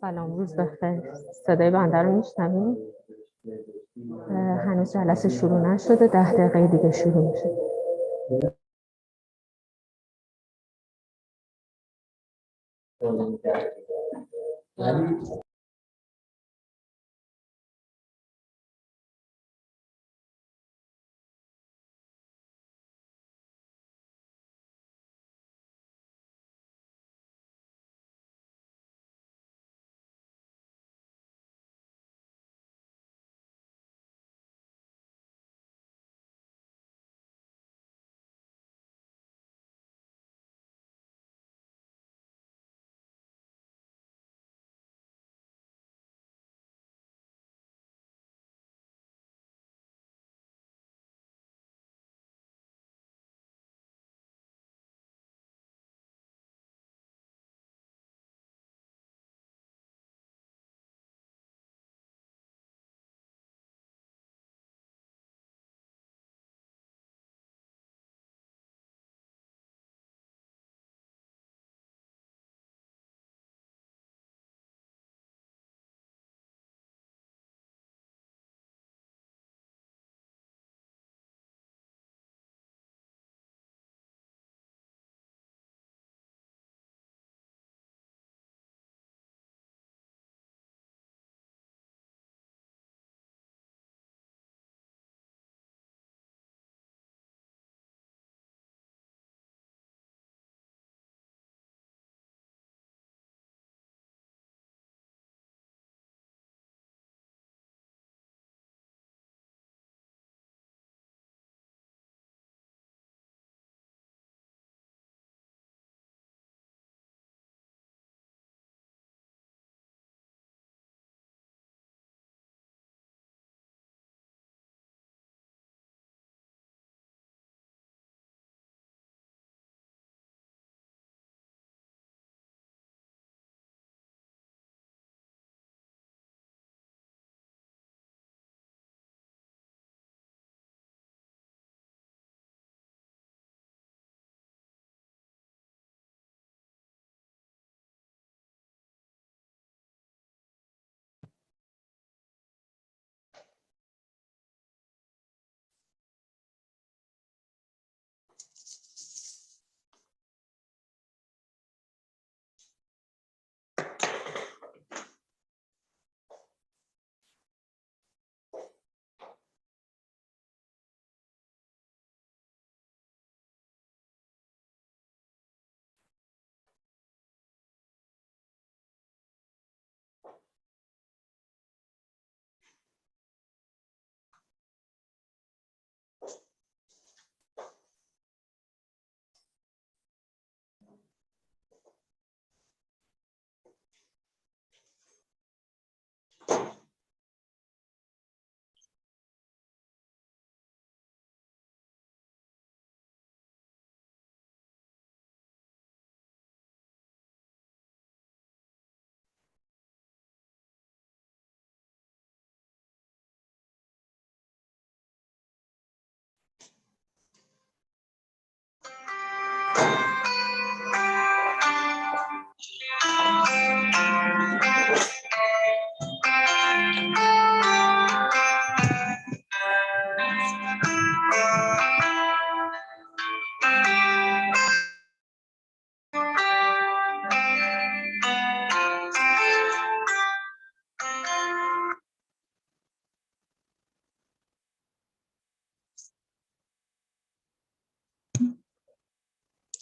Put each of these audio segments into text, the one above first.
سلام، روز بخیر. صدای بنده رو میشنوید؟ هنوز جلسه شروع نشده، 10 دقیقه دیگه شروع میشه.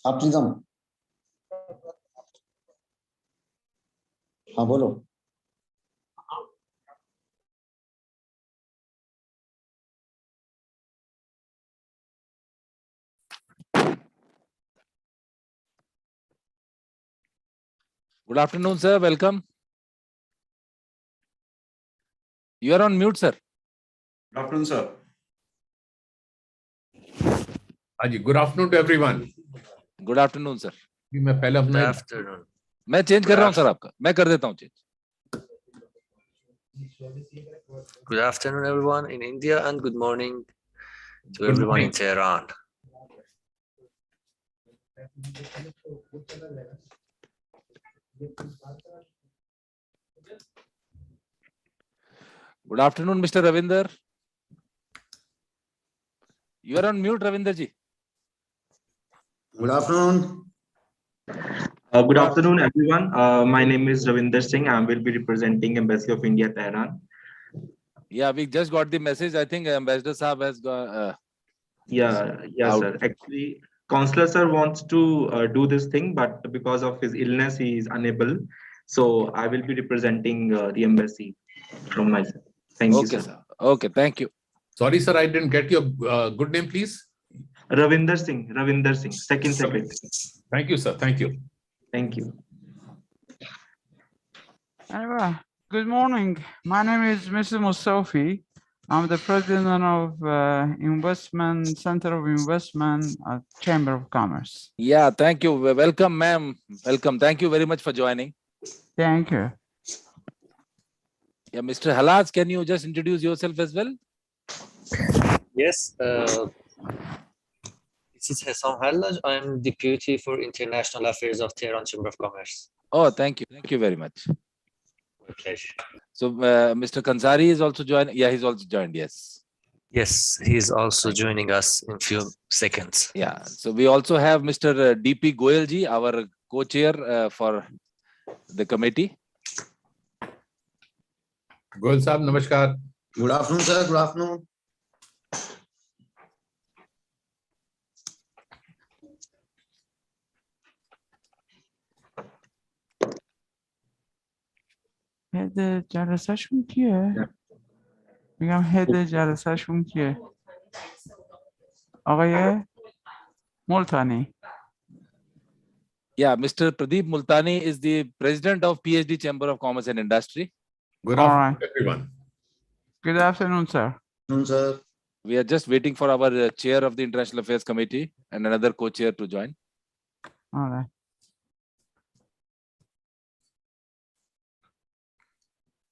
आप प्रीतम, हाँ बोलो। Good afternoon, sir. Welcome. You are on mute, sir. Good afternoon, sir. Good afternoon to everyone. Good afternoon, sir. मैं पहले अपना Good afternoon. मैं चेंज कर रहा हूँ सर आपका, मैं कर देता हूँ change. Good afternoon, everyone in India, and good morning to Good everyone morning. in Tehran. Good afternoon, Mr. Ravinder. You are on mute, Ravinder ji. Good afternoon. Good afternoon, everyone. My name is Ravinder Singh. I will be representing Embassy of India, Tehran. Yeah, we just got the message. I think Ambassador Saab has got. Yeah, Out. sir. Actually, Consular sir wants to do this thing, but because of his illness, he is unable. So I will be representing the embassy from myself. Thank you, Okay, sir. sir. Okay, thank you. Sorry, sir, I didn't get your good name, please. Ravinder Singh, second secretary. Thank you, sir. Thank you. Thank you. Anyway, good morning. My name is Mr. Mustafi. I'm the president of Investment Center of Investment at Chamber of Commerce. Yeah, thank you. Welcome, ma'am. Welcome. Thank you very much for joining. Thank you. Yeah, Mr. Halaz, can you just introduce yourself as well? Yes, this is Hasan Hallaj. I'm Deputy for International Affairs of Tehran Chamber of Commerce. Oh, thank you. Thank you very much. My pleasure. So, Mr. Kansari is also joining. Yeah, he's also joined. Yes. Yes, he's also joining us in few seconds. Yeah. So we also have Mr. DP Goyal ji, our co-chair for the committee. Goel Saab, namaskar. Good afternoon, sir. Good afternoon. هد جلسهشون کیه؟ میگم هد جلسهشون کیه؟ آقای ملتانی. Yeah, Mr. Pradeep Multani is the president of PhD Chamber of Commerce and Industry. Good All afternoon, right. everyone. Good afternoon, sir. Afternoon, sir. We are just waiting for our chair of the International Affairs Committee and another co-chair to join. All right.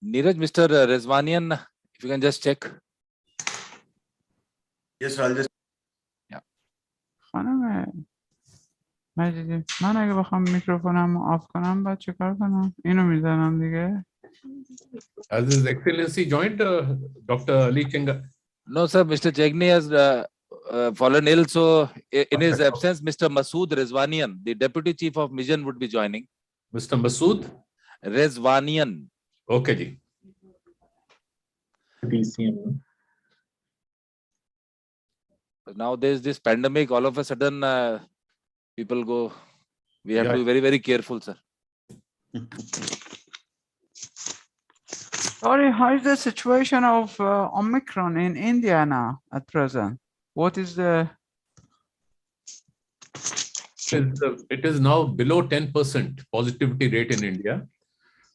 Neeraj, Mr. Rezvanian, if you can just check. Yes, sir. I'll just. خانم مجیدی من اگه بخوام میکروفونم آف کنم باید چه کار کنم؟ اینو میزنم دیگه؟ Has His Excellency joined Dr. Ali Chenga? No, sir, Mr. Chegni has fallen ill. So in his absence, Mr. Masood Rezvanian, the Deputy Chief of Mission, would be joining. Mr. Masood? Rezvanian. Okay, ji. DCM. Now there's this pandemic, all of a sudden people go, we have Yeah. to be very, very careful, sir. Sorry, how is the situation of Omicron in India now at present? What is the... It is now below 10% positivity rate in India.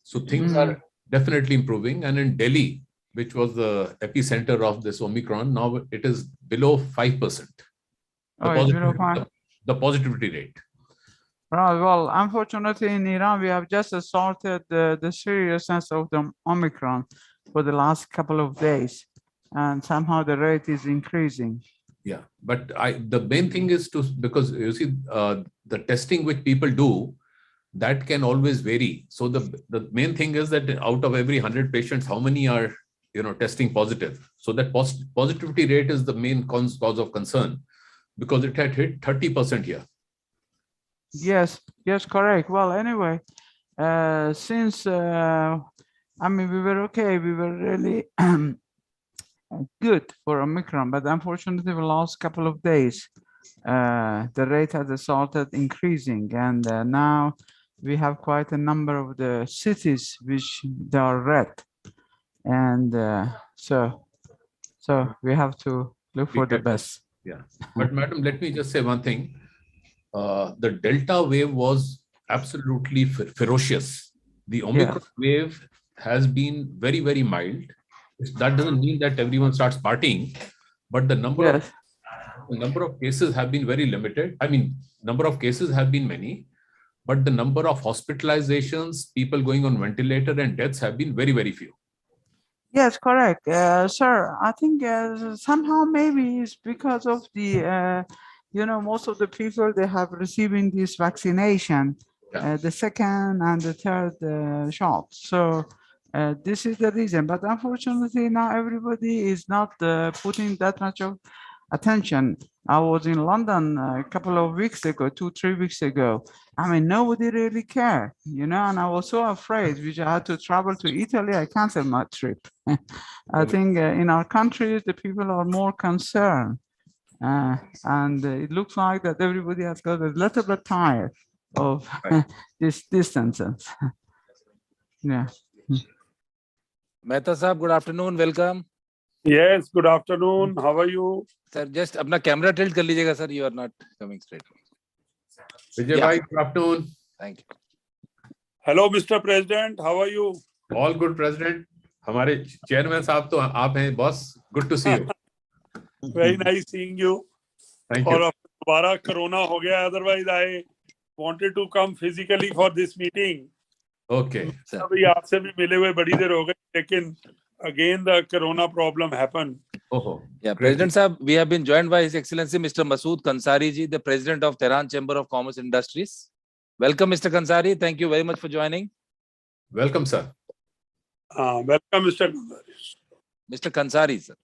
So things are definitely improving. And in Delhi, which was the epicenter of this Omicron, now it is below 5%. Oh, it's below 5. The positivity rate. Right, well, unfortunately in Iran, we have just started the seriousness of the Omicron for the last couple of days. And somehow the rate is increasing. Yeah, but the main thing is because you see the testing which people do, that can always vary. So the main thing is that out of every 100 patients, how many are testing positive? So that positivity rate is the main cause of concern, because it had hit 30% here. Yes, correct. Well, anyway, since I mean, we were okay, we were really good for Omicron, but unfortunately the last couple of days the rate has started increasing, and now we have quite a number of the cities which they are red, and so we have to look for the best. Yeah, but madam, let me just say one thing. The Delta wave was absolutely ferocious. The Omicron wave has been very, very mild. That doesn't mean that everyone starts partying, but the number of cases have been very limited. I mean, number of cases have been many, but the number of hospitalizations, people going on ventilator, and deaths have been very, very few. Yes, correct, sir. I think somehow maybe it's because of the most of the people, they have receiving this vaccination, the second and the third shot. So This is the reason, but unfortunately now everybody is not putting that much of attention. I was in London a couple of weeks ago, 2-3 weeks ago. I mean, nobody really cared, you know, and I was so afraid, which I had to travel to Italy. I canceled my trip. I think in our countries, the people are more concerned. And it looks like that everybody has got a little bit tired of this distances. Yeah. Mehta Saab, good afternoon, welcome. Yes, good afternoon. How are you? Sir, just अपना camera tilt कर लीजिएगा, sir. You are not coming straight. Vijay bhai, good afternoon. Thank you. Hello, Mr. President. How are you? All good, President. हमारे chairman साहब तो आप हैं, boss. Good to see you. Very nice seeing you. Thank और you. अब दोबारा corona हो गया. Otherwise, I wanted to come physically for this meeting. Okay. Sir. अभी आपसे भी मिले हुए बड़ी देर हो गई, लेकिन again the corona problem happened. Oh, Yeah, great. President Saab, we have been joined by His Excellency Mr. Masood Kansari ji, the President of Tehran Chamber of Commerce Industries. Welcome, Mr. Kansari. Thank you very much for joining. Welcome, sir. Welcome, Mr. Kansari. Mr. Kansari, sir.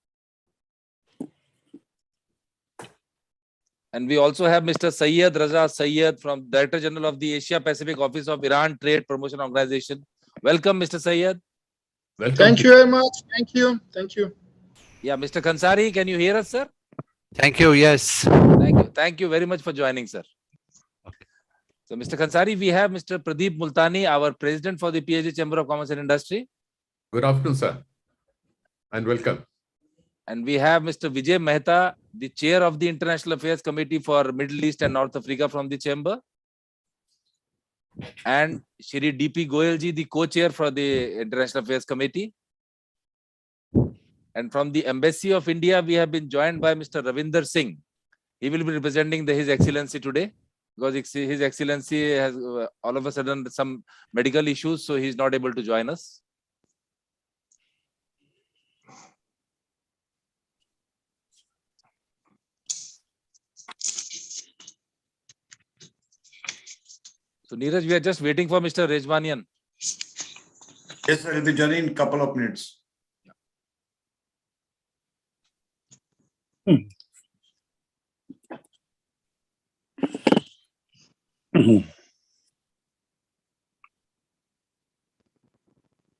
And we also have Mr. Syed Raza Syed from Director General of the Asia Pacific Office of Iran Trade Promotion Organization. Welcome, Mr. Syed. Welcome. Thank you very much. Thank you. Thank you. Yeah, Mr. Kansari, can you hear us, sir? Thank you. Yes. Thank you. Thank you very much for joining, sir. So, Mr. Kansari, we have Mr. Pradeep Multani, our President for the PhD Chamber of Commerce and Industry. Good afternoon, sir. And welcome. And we have Mr. Vijay Mehta, the Chair of the International Affairs Committee for Middle East and North Africa from the Chamber. And Shri D.P. Goyal ji, the Co-Chair for the International Affairs Committee. And from the Embassy of India, we have been joined by Mr. Ravinder Singh. He will be representing His Excellency today because His Excellency has all of a sudden some medical issues, so he is not able to join us. So Neeraj, we are just waiting for Mr. Rejwanian. Yes, sir. He'll be joining in a couple of minutes.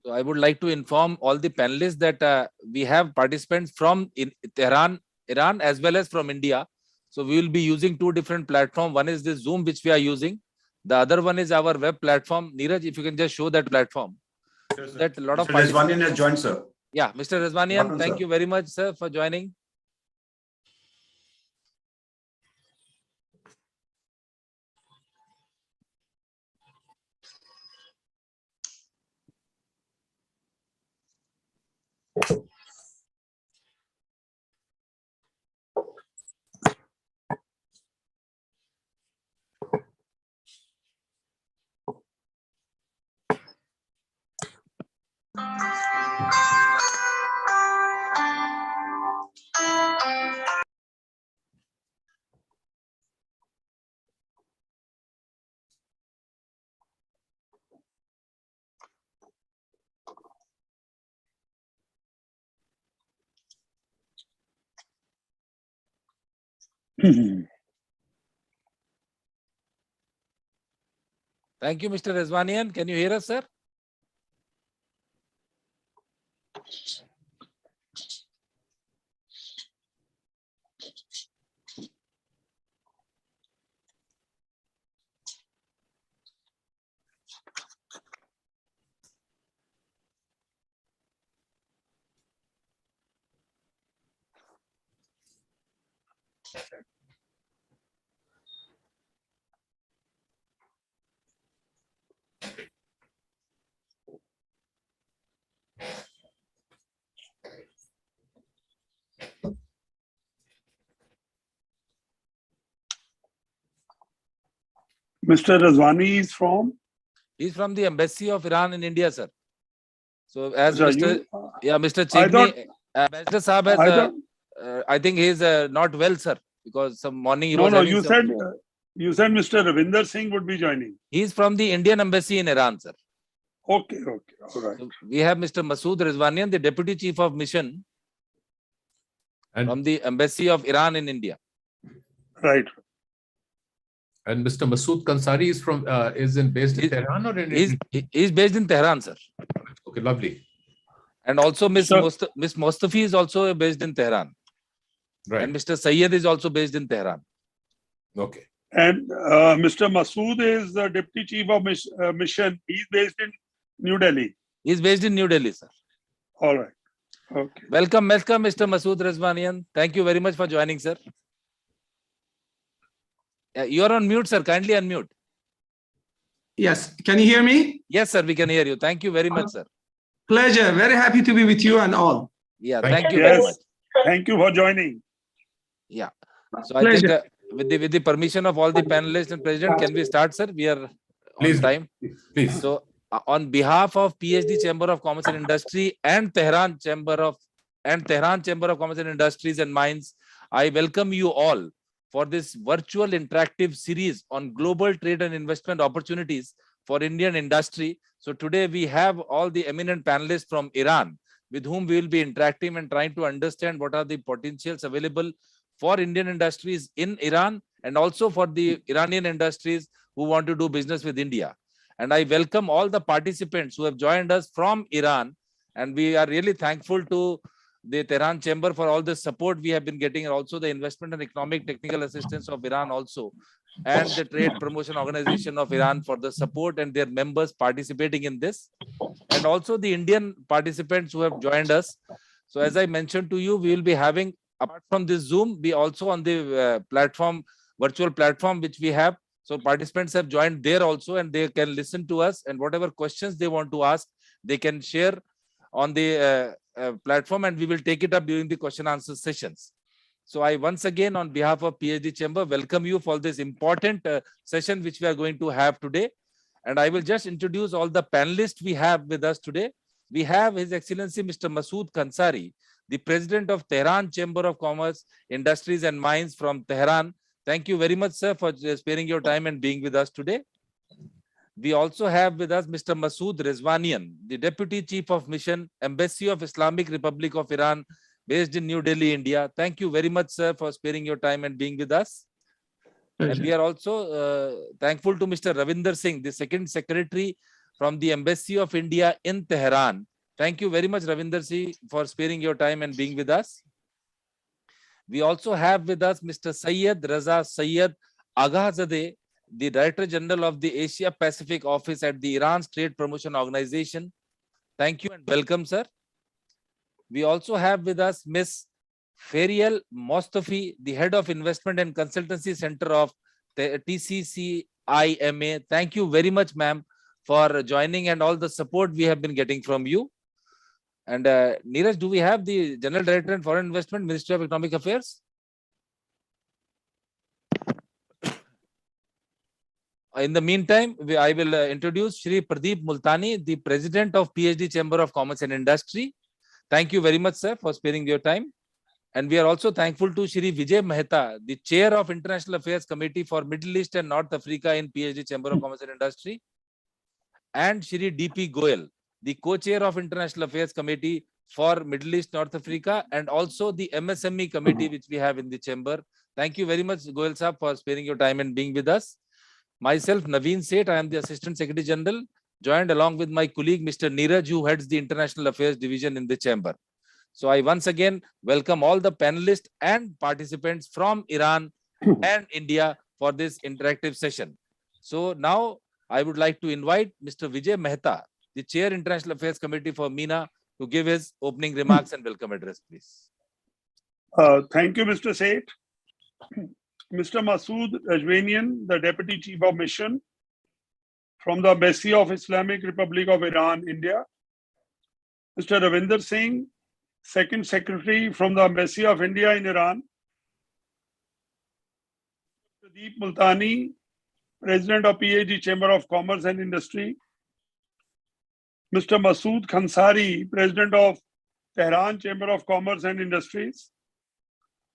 So I would like to inform all the panelists that we have participants from Tehran, Iran, as well as from India. So we will be using two different platforms. One is the Zoom, which we are using. The other one is our web platform. Neeraj, if you can just show that platform. Yes, sir. That a lot of Mr. Rejwanian has joined, sir. Yeah, Mr. Good Rejwanian, afternoon, thank sir. you very much, sir, for joining. Thank you, Mr. Rejwanian. Can you hear us, sir? Mr. Razwani is from? He's from the Embassy of Iran in India, sir. So as Sir, Mr. you- Mr. I thought- Chigni, Ambassador Saab has, I thought- I think he is not well, sir, because some morning he No, was no, having you some- said Mr. Ravinder Singh would be joining. He's from the Indian Embassy in Iran, sir. Okay, okay, all right. So we have Mr. Masood Rizwanian, the Deputy Chief of Mission And, from the Embassy of Iran in India. Right. and Mr. Masood Kansari is based in He's- Tehran or in He's based in Tehran, sir. Okay, lovely. And also Miss Sir. Miss Mustafi is also based in Tehran. Right. And Mr. Sayyed is also based in Tehran. Okay. And Mr. Masood is the Deputy Chief of Mission. He's based in New Delhi. He's based in New Delhi, sir. All right. Okay. Welcome, Mr. Masood Rizwanian. Thank you very much for joining, sir. You are on mute, sir. Kindly unmute. Yes, can you hear me? Yes, sir. We can hear you. Thank you very much, sir. Pleasure. Very happy to be with you and all. Yeah, Thank thank you very Yes. much. Thank you for joining. Yeah. So I think Pleasure. with the permission of all the panelists and president, can we start, sir? We are Please. on time. Please. So on behalf of PhD Chamber of Commerce and Industry and Tehran Chamber of Commerce and Industries and Mines, I welcome you all for this virtual interactive series on global trade and investment opportunities for Indian industry. So today we have all the eminent panelists from Iran with whom we will be interacting and trying to understand what are the potentials available for Indian industries in Iran and also for the Iranian industries who want to do business with India. And I welcome all the participants who have joined us from Iran. And we are really thankful to the Tehran Chamber for all the support we have been getting, and also the investment and economic technical assistance of Iran also, and the Trade Promotion Organization of Iran for the support and their members participating in this, and also the Indian participants who have joined us. So as I mentioned to you, we will be having, apart from this Zoom, we also on the virtual platform which we have. So participants have joined there also, and they can listen to us, and whatever questions they want to ask, they can share on the platform, and we will take it up during the question answer sessions. So I once again, on behalf of PhD Chamber, welcome you for this important session which we are going to have today. And I will just introduce all the panelists we have with us today. We have His Excellency Mr. Masood Kansari, the President of Tehran Chamber of Commerce, Industries and Mines from Tehran. Thank you very much, sir, for sparing your time and being with us today. We also have with us Mr. Masood Rizwanian, the Deputy Chief of Mission, Embassy of Islamic Republic of Iran, based in New Delhi, India. Thank you very much, sir, for sparing your time and being with us. And we are also thankful to Mr. Ravinder Singh, the Second Secretary from the Embassy of India in Tehran. Thank you very much, Ravinder Singh, for sparing your time and being with us. We also have with us Mr. Syed Raza Syed Aghazadeh, the Director General of the Asia Pacific Office at the Iran's Trade Promotion Organization. Thank you and welcome, sir. We also have with us Ms. Ferial Mostafi, the Head of Investment and Consultancy Center of the TCCIMA. Thank you very much, ma'am, for joining and all the support we have been getting from you. And Neeraj, do we have the General Director and Foreign Investment, Ministry of Economic Affairs? In the meantime, I will introduce Shri Pradeep Multani, the President of PhD Chamber of Commerce and Industry. Thank you very much, sir, for sparing your time. And we are also thankful to Shri Vijay Mehta, the Chair of International Affairs Committee for Middle East and North Africa in PhD Chamber of Commerce and Industry. And Shri D.P. Goyal, the Co-Chair of International Affairs Committee for Middle East, North Africa, and also the MSME Committee which we have in the Chamber. Thank you very much, Goyal Sahab, for sparing your time and being with us. Myself, Naveen Seth, I am the Assistant Secretary General, joined along with my colleague, Mr. Neeraj, who heads the International Affairs Division in the Chamber. So I once again welcome all the panelists and participants from Iran and India for this interactive session. So now I would like to invite Mr. Vijay Mehta, the Chair International Affairs Committee for MENA, to give his opening remarks and welcome address, please. Thank you, Mr. Seth. Mr. Masood Rizwanian, the Deputy Chief of Mission from the Embassy of Islamic Republic of Iran, India. Mr. Ravinder Singh, Second Secretary from the Embassy of India in Iran. Pradeep Multani, President of PhD Chamber of Commerce and Industry. Mr. Masood Kansari, President of Tehran Chamber of Commerce and Industries.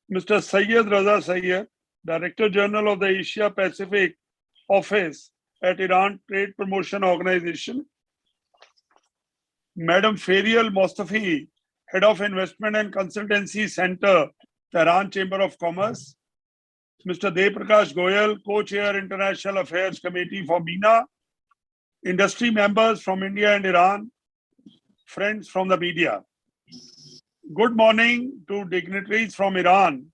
Mr. Syed Raza Syed, Director General of the Asia Pacific Office at Iran Trade Promotion Organization. Madam Farial Mostafi, Head of Investment and Consultancy Center, Tehran Chamber of Commerce. Mr. Dev-Prakash Goyal, Co-Chair International Affairs Committee for MENA. Industry members from India and Iran. Friends from the media. Good morning to dignitaries from Iran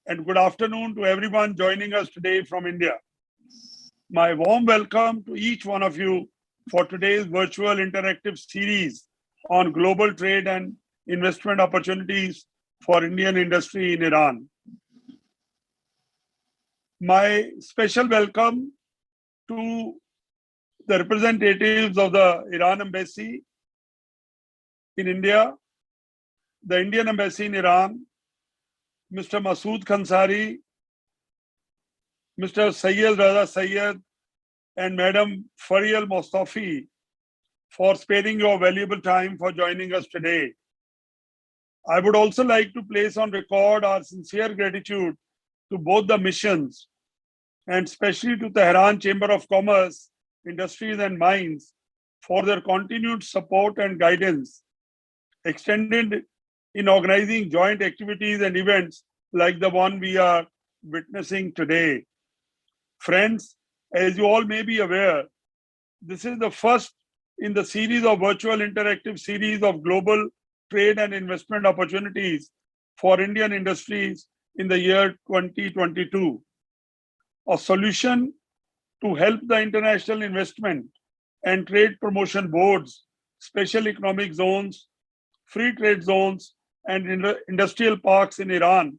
and good afternoon to everyone joining us today from India. My warm welcome to each one of you for today's virtual interactive series on global trade and investment opportunities for Indian industry in Iran. My special welcome to the representatives of the Iran Embassy in India, the Indian Embassy in Iran, Mr. Masood Khansari, Mr. Syed Raza Syed, and Madam Farial Mostafi for sparing your valuable time for joining us today. I would also like to place on record our sincere gratitude to both the missions and especially to Tehran Chamber of Commerce, Industries and Mines for their continued support and guidance extended in organizing joint activities and events like the one we are witnessing today. Friends, as you all may be aware, this is the first in the series of virtual interactive series of global trade and investment opportunities for Indian industries in the year 2022. A solution to help the international investment and trade promotion boards, special economic zones, free trade zones, and industrial parks in Iran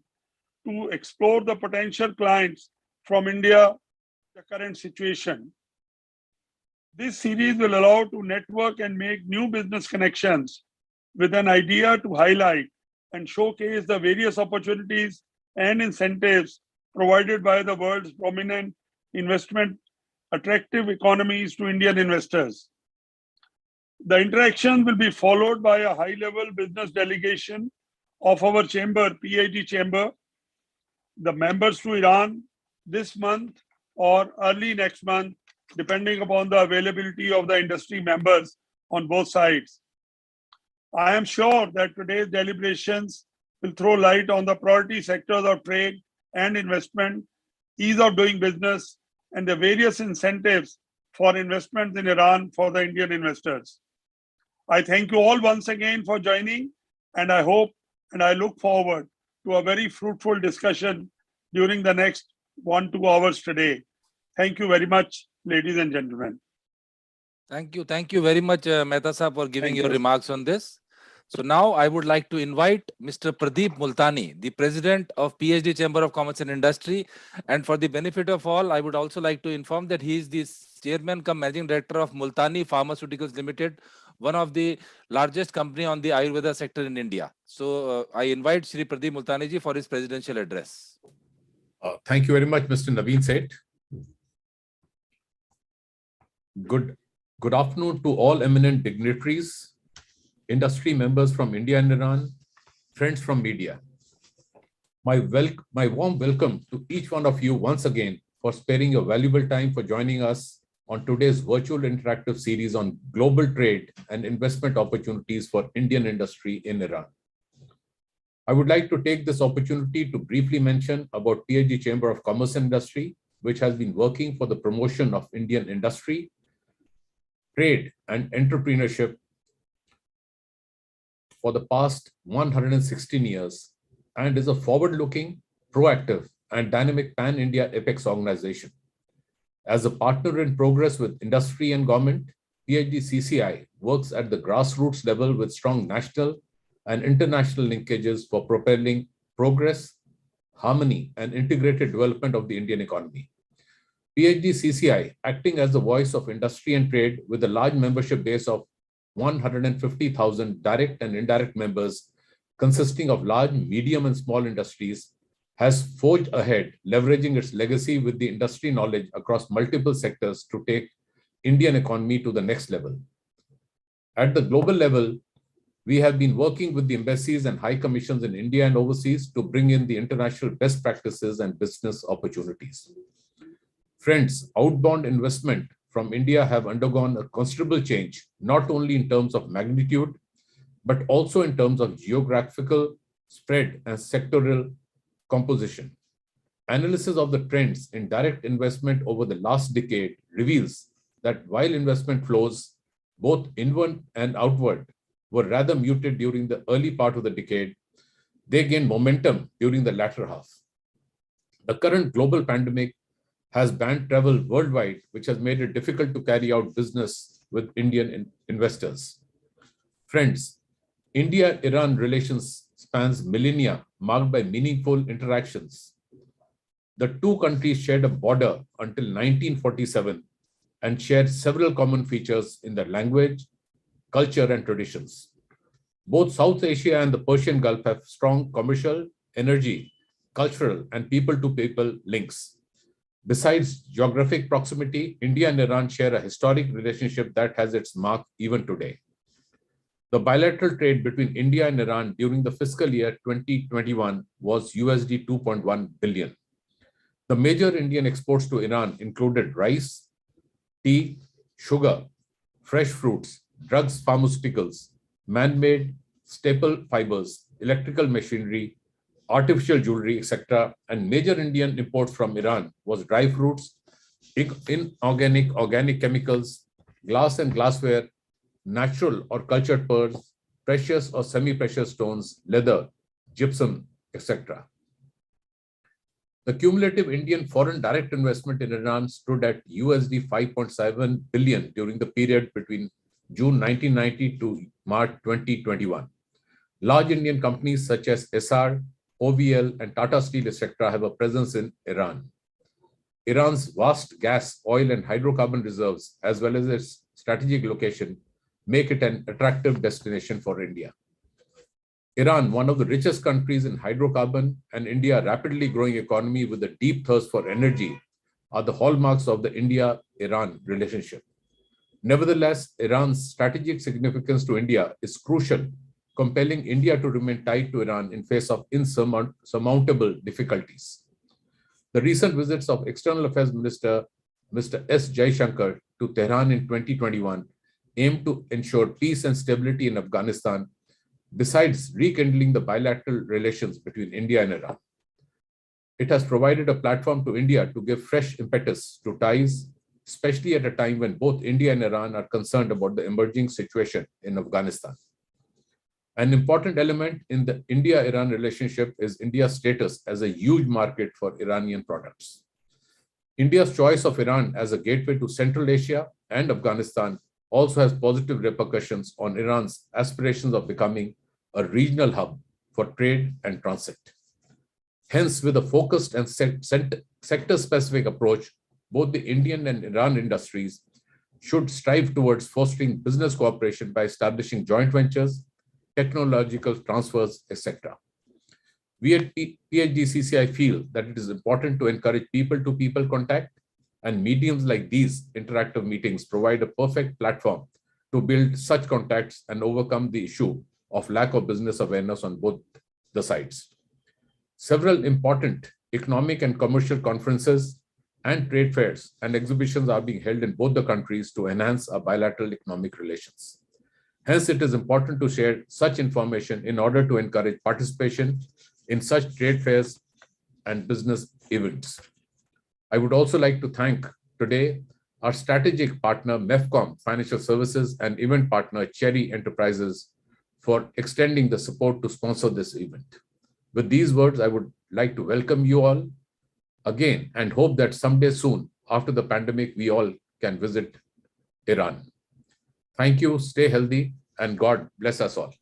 to explore the potential clients from India, the current situation. This series will allow to network and make new business connections with an idea to highlight and showcase the various opportunities and incentives provided by the world's prominent investment attractive economies to Indian investors. The interaction will be followed by a high-level business delegation of our chamber, PIG chamber, the members to Iran this month or early next month, depending upon the availability of the industry members on both sides. I am sure that today's deliberations will throw light on the priority sectors of trade and investment, ease of doing business, and the various incentives for investments in Iran for the Indian investors. I thank you all once again for joining, and I hope and I look forward to a very fruitful discussion during the next 1-2 hours today. Thank you very much, ladies and gentlemen. Thank you very much, Mehta Saab, for giving Thank your you. remarks on this. So now I would like to invite Mr. Pradeep Multani, the President of PhD Chamber of Commerce and Industry. And for the benefit of all, I would also like to inform that he is the Chairman cum Managing Director of Multani Pharmaceuticals Limited, one of the largest company on the Ayurveda sector in India. So I invite Shri Pradeep Multani ji for his presidential address. Thank you very much, Mr. Naveen Seth. Good afternoon to all eminent dignitaries, industry members from India and Iran, friends from media. My warm welcome to each one of you once again for sparing your valuable time for joining us on today's virtual interactive series on global trade and investment opportunities for Indian industry in Iran. I would like to take this opportunity to briefly mention about PIG Chamber of Commerce and Industry, which has been working for the promotion of Indian industry, trade and entrepreneurship for the past 116 years and is a forward-looking, proactive and dynamic pan-India apex organization. As a partner in progress with industry and government, PIG CCI works at the grassroots level with strong national and international linkages for propelling progress, harmony, and integrated development of the Indian economy. PIG CCI, acting as the voice of industry and trade with a large membership base of 150,000 direct and indirect members, consisting of large, medium, and small industries, has forged ahead, leveraging its legacy with the industry knowledge across multiple sectors to take Indian economy to the next level. At the global level, we have been working with the embassies and high commissions in India and overseas to bring in the international best practices and business opportunities. Friends, outbound investment from India have undergone a considerable change, not only in terms of magnitude, but also in terms of geographical spread and sectoral composition. Analysis of the trends in direct investment over the last decade reveals that while investment flows, both inward and outward, were rather muted during the early part of the decade, they gained momentum during the latter half. The current global pandemic has banned travel worldwide, which has made it difficult to carry out business with Indian investors. Friends, India-Iran relations spans millennia marked by meaningful interactions. The two countries shared a border until 1947 and shared several common features in their language, culture, and traditions. Both South Asia and the Persian Gulf have strong commercial, energy, cultural, and people-to-people links. Besides geographic proximity, India and Iran share a historic relationship that has its mark even today. The bilateral trade between India and Iran during the fiscal year 2021 was USD 2.1 billion. The major Indian exports to Iran included rice, tea, sugar, fresh fruits, drugs, pharmaceuticals, man-made staple fibers, electrical machinery, artificial jewelry, etc. And major Indian imports from Iran was dry fruits, inorganic, organic chemicals, glass and glassware, natural or cultured pearls, precious or semi-precious stones, leather, gypsum, etc. The cumulative Indian foreign direct investment in Iran stood at USD 5.7 billion during the period between June 1990 to March 2021. Large Indian companies such as Essar, OVL, and Tata Steel, etc., have a presence in Iran. Iran's vast gas, oil, and hydrocarbon reserves, as well as its strategic location, make it an attractive destination for India. Iran, one of the richest countries in hydrocarbon, and India, a rapidly growing economy with a deep thirst for energy, are the hallmarks of the India-Iran relationship. Nevertheless, Iran's strategic significance to India is crucial, compelling India to remain tied to Iran in face of insurmountable difficulties. The recent visits of External Affairs Minister Mr. S. Jaishankar to Tehran in 2021 aim to ensure peace and stability in Afghanistan, besides rekindling the bilateral relations between India and Iran. It has provided a platform to India to give fresh impetus to ties, especially at a time when both India and Iran are concerned about the emerging situation in Afghanistan. An important element in the India-Iran relationship is India's status as a huge market for Iranian products. India's choice of Iran as a gateway to Central Asia and Afghanistan also has positive repercussions on Iran's aspirations of becoming a regional hub for trade and transit. Hence, with a focused and sector-specific approach, both the Indian and Iran industries should strive towards fostering business cooperation by establishing joint ventures, technological transfers, etc. We at PhD CCI feel that it is important to encourage people-to-people contact, and mediums like these interactive meetings provide a perfect platform to build such contacts and overcome the issue of lack of business awareness on both the sides. Several important economic and commercial conferences and trade fairs and exhibitions are being held in both the countries to enhance our bilateral economic relations. Hence, it is important to share such information in order to encourage participation in such trade fairs and business events. I would also like to thank today our strategic partner, MEFCOM Financial Services, and event partner, Cherry Enterprises, for extending the support to sponsor this event. With these words, I would like to welcome you all again and hope that someday soon, after the pandemic, we all can visit Iran. Thank you, stay healthy, and God bless us all.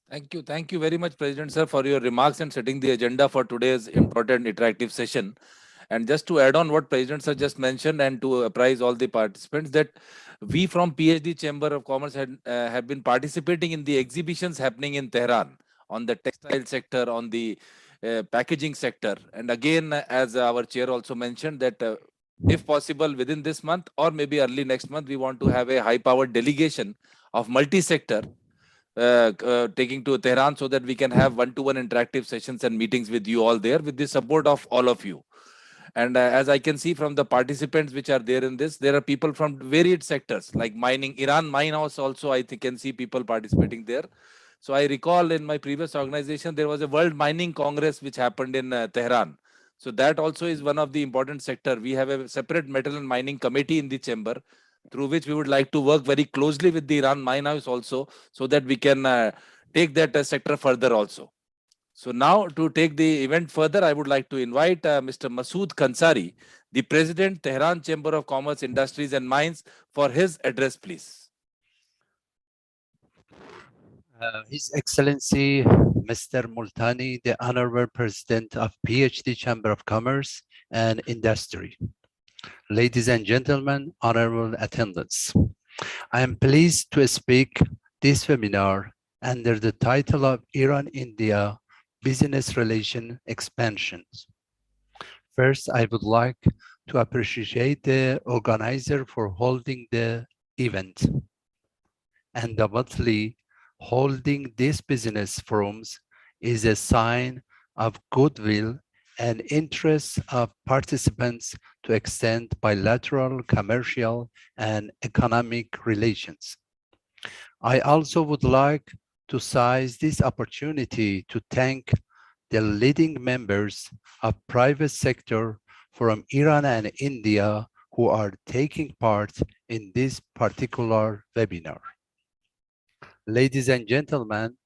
Thank you. Thank you very much, President Sir, for your remarks and setting the agenda for today's important interactive session. And just to add on what President Sir just mentioned and to apprise all the participants that we from PhD Chamber of Commerce have been participating in the exhibitions happening in Tehran on the textile sector, on the packaging sector. And again, as our chair also mentioned that if possible within this month or maybe early next month, we want to have a high-powered delegation of multi-sector taking to Tehran so that we can have one-to-one interactive sessions and meetings with you all there with the support of all of you. And as I can see from the participants which are there in this, there are people from varied sectors like mining. Iran Mine House also, I think, can see people participating there. So I recall in my previous organization, there was a World Mining Congress which happened in Tehran. So that also is one of the important sector. We have a separate metal and mining committee in the chamber, through which we would like to work very closely with the Iran Mine House also, so that we can take that sector further also. So now to take the event further, I would like to invite Mr. Masood Kansari, the President, Tehran Chamber of Commerce, Industries and Mines, for his address, please. His Excellency Mr. Multani, the Honorable President of PhD Chamber of Commerce and Industry. Ladies and gentlemen, honorable attendants, I am pleased to speak this webinar under the title of Iran-India Business Relation Expansions. First, I would like to appreciate the organizer for holding the event. Undoubtedly, holding these business forums is a sign of goodwill and interest of participants to extend bilateral, commercial, and economic relations. I also would like to seize this opportunity to thank the leading members of private sector from Iran and India who are taking part in this particular webinar. Ladies and gentlemen,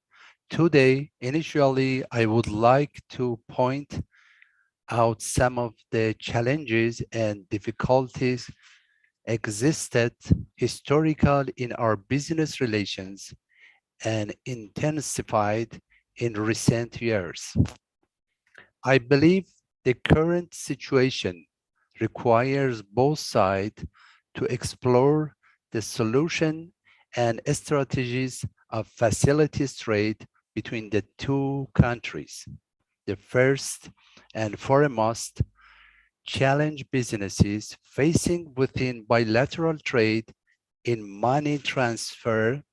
today, initially, I would like to point out some of the challenges and difficulties existed historically in our business relations and intensified in recent years. I believe the current situation requires both sides to explore the solution and strategies of facilities trade between the two countries. The first and foremost challenge businesses facing within bilateral trade in money transfer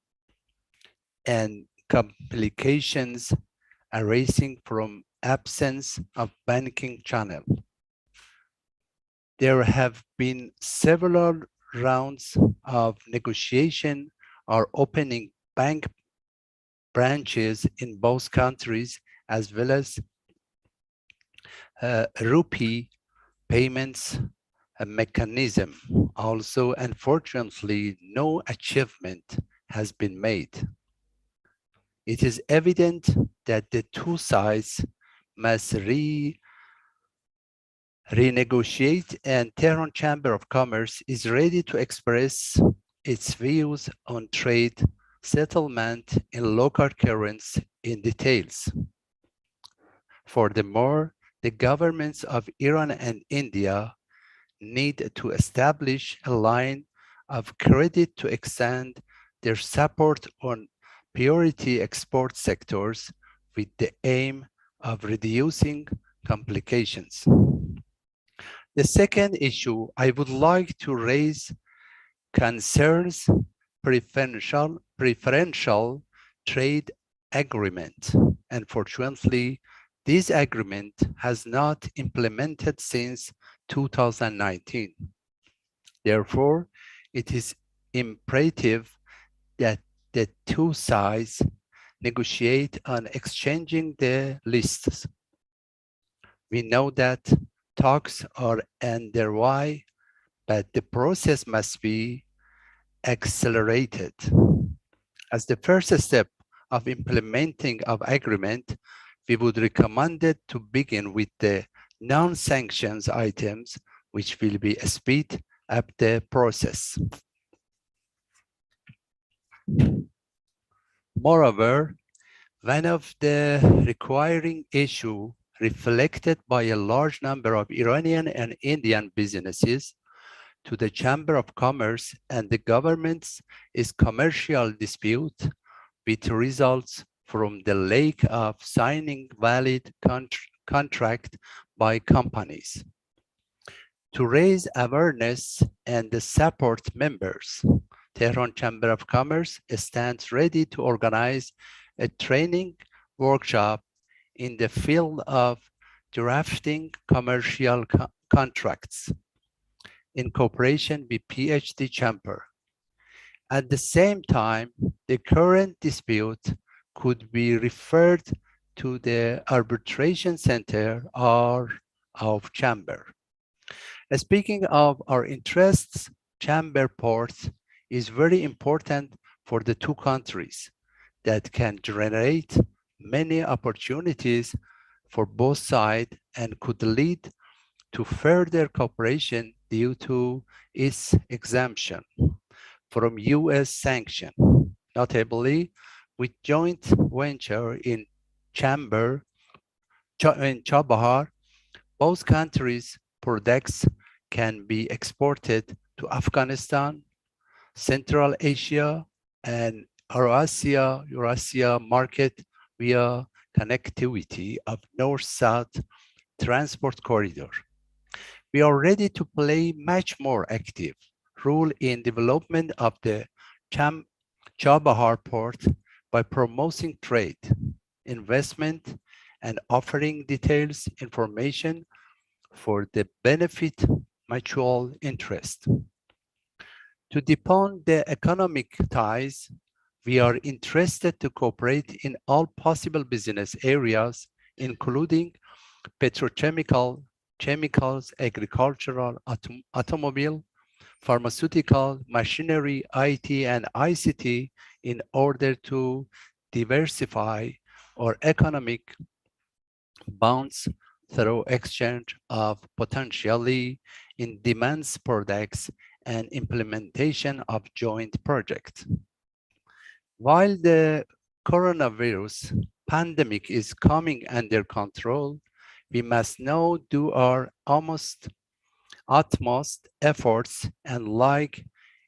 and complications arising from absence of banking channel. There have been several rounds of negotiation or opening bank branches in both countries, as well as rupee payments mechanism. Also, unfortunately, no achievement has been made. It is evident that the two sides must renegotiate, and Tehran Chamber of Commerce is ready to express its views on trade settlement in local currency in details. Furthermore, the governments of Iran and India need to establish a line of credit to extend their support on priority export sectors with the aim of reducing complications. The second issue I would like to raise concerns preferential trade agreement. Unfortunately, this agreement has not implemented since 2019. Therefore, it is imperative that the two sides negotiate on exchanging the lists. We know that talks are underway, but the process must be accelerated. As the first step of implementing of agreement, we would recommend it to begin with the non-sanctions items, which will be speed up the process. Moreover, one of the requiring issue reflected by a large number of Iranian and Indian businesses to the Chamber of Commerce and the governments is commercial dispute, which results from the lack of signing valid contract by companies. To raise awareness and support members, Tehran Chamber of Commerce stands ready to organize a training workshop in the field of drafting commercial contracts in cooperation with PhD Chamber. At the same time, the current dispute could be referred to the arbitration center or of Chamber. Speaking of our interests, Chamber Port is very important for the two countries that can generate many opportunities for both sides and could lead to further cooperation due to its exemption from US sanction, notably with joint venture in Chabahar. Both countries' products can be exported to Afghanistan, Central Asia, and Eurasia market via connectivity of North-South transport corridor. We are ready to play much more active role in development of the Chabahar port by promoting trade, investment, and offering details information for the benefit mutual interest. To deepen the economic ties, we are interested to cooperate in all possible business areas, including petrochemical, chemicals, agricultural, automobile, pharmaceutical, machinery, IT, and ICT in order to diversify our economic bonds through exchange of potentially in-demand products and implementation of joint projects. While the coronavirus pandemic is coming under control, we must now do our utmost efforts and like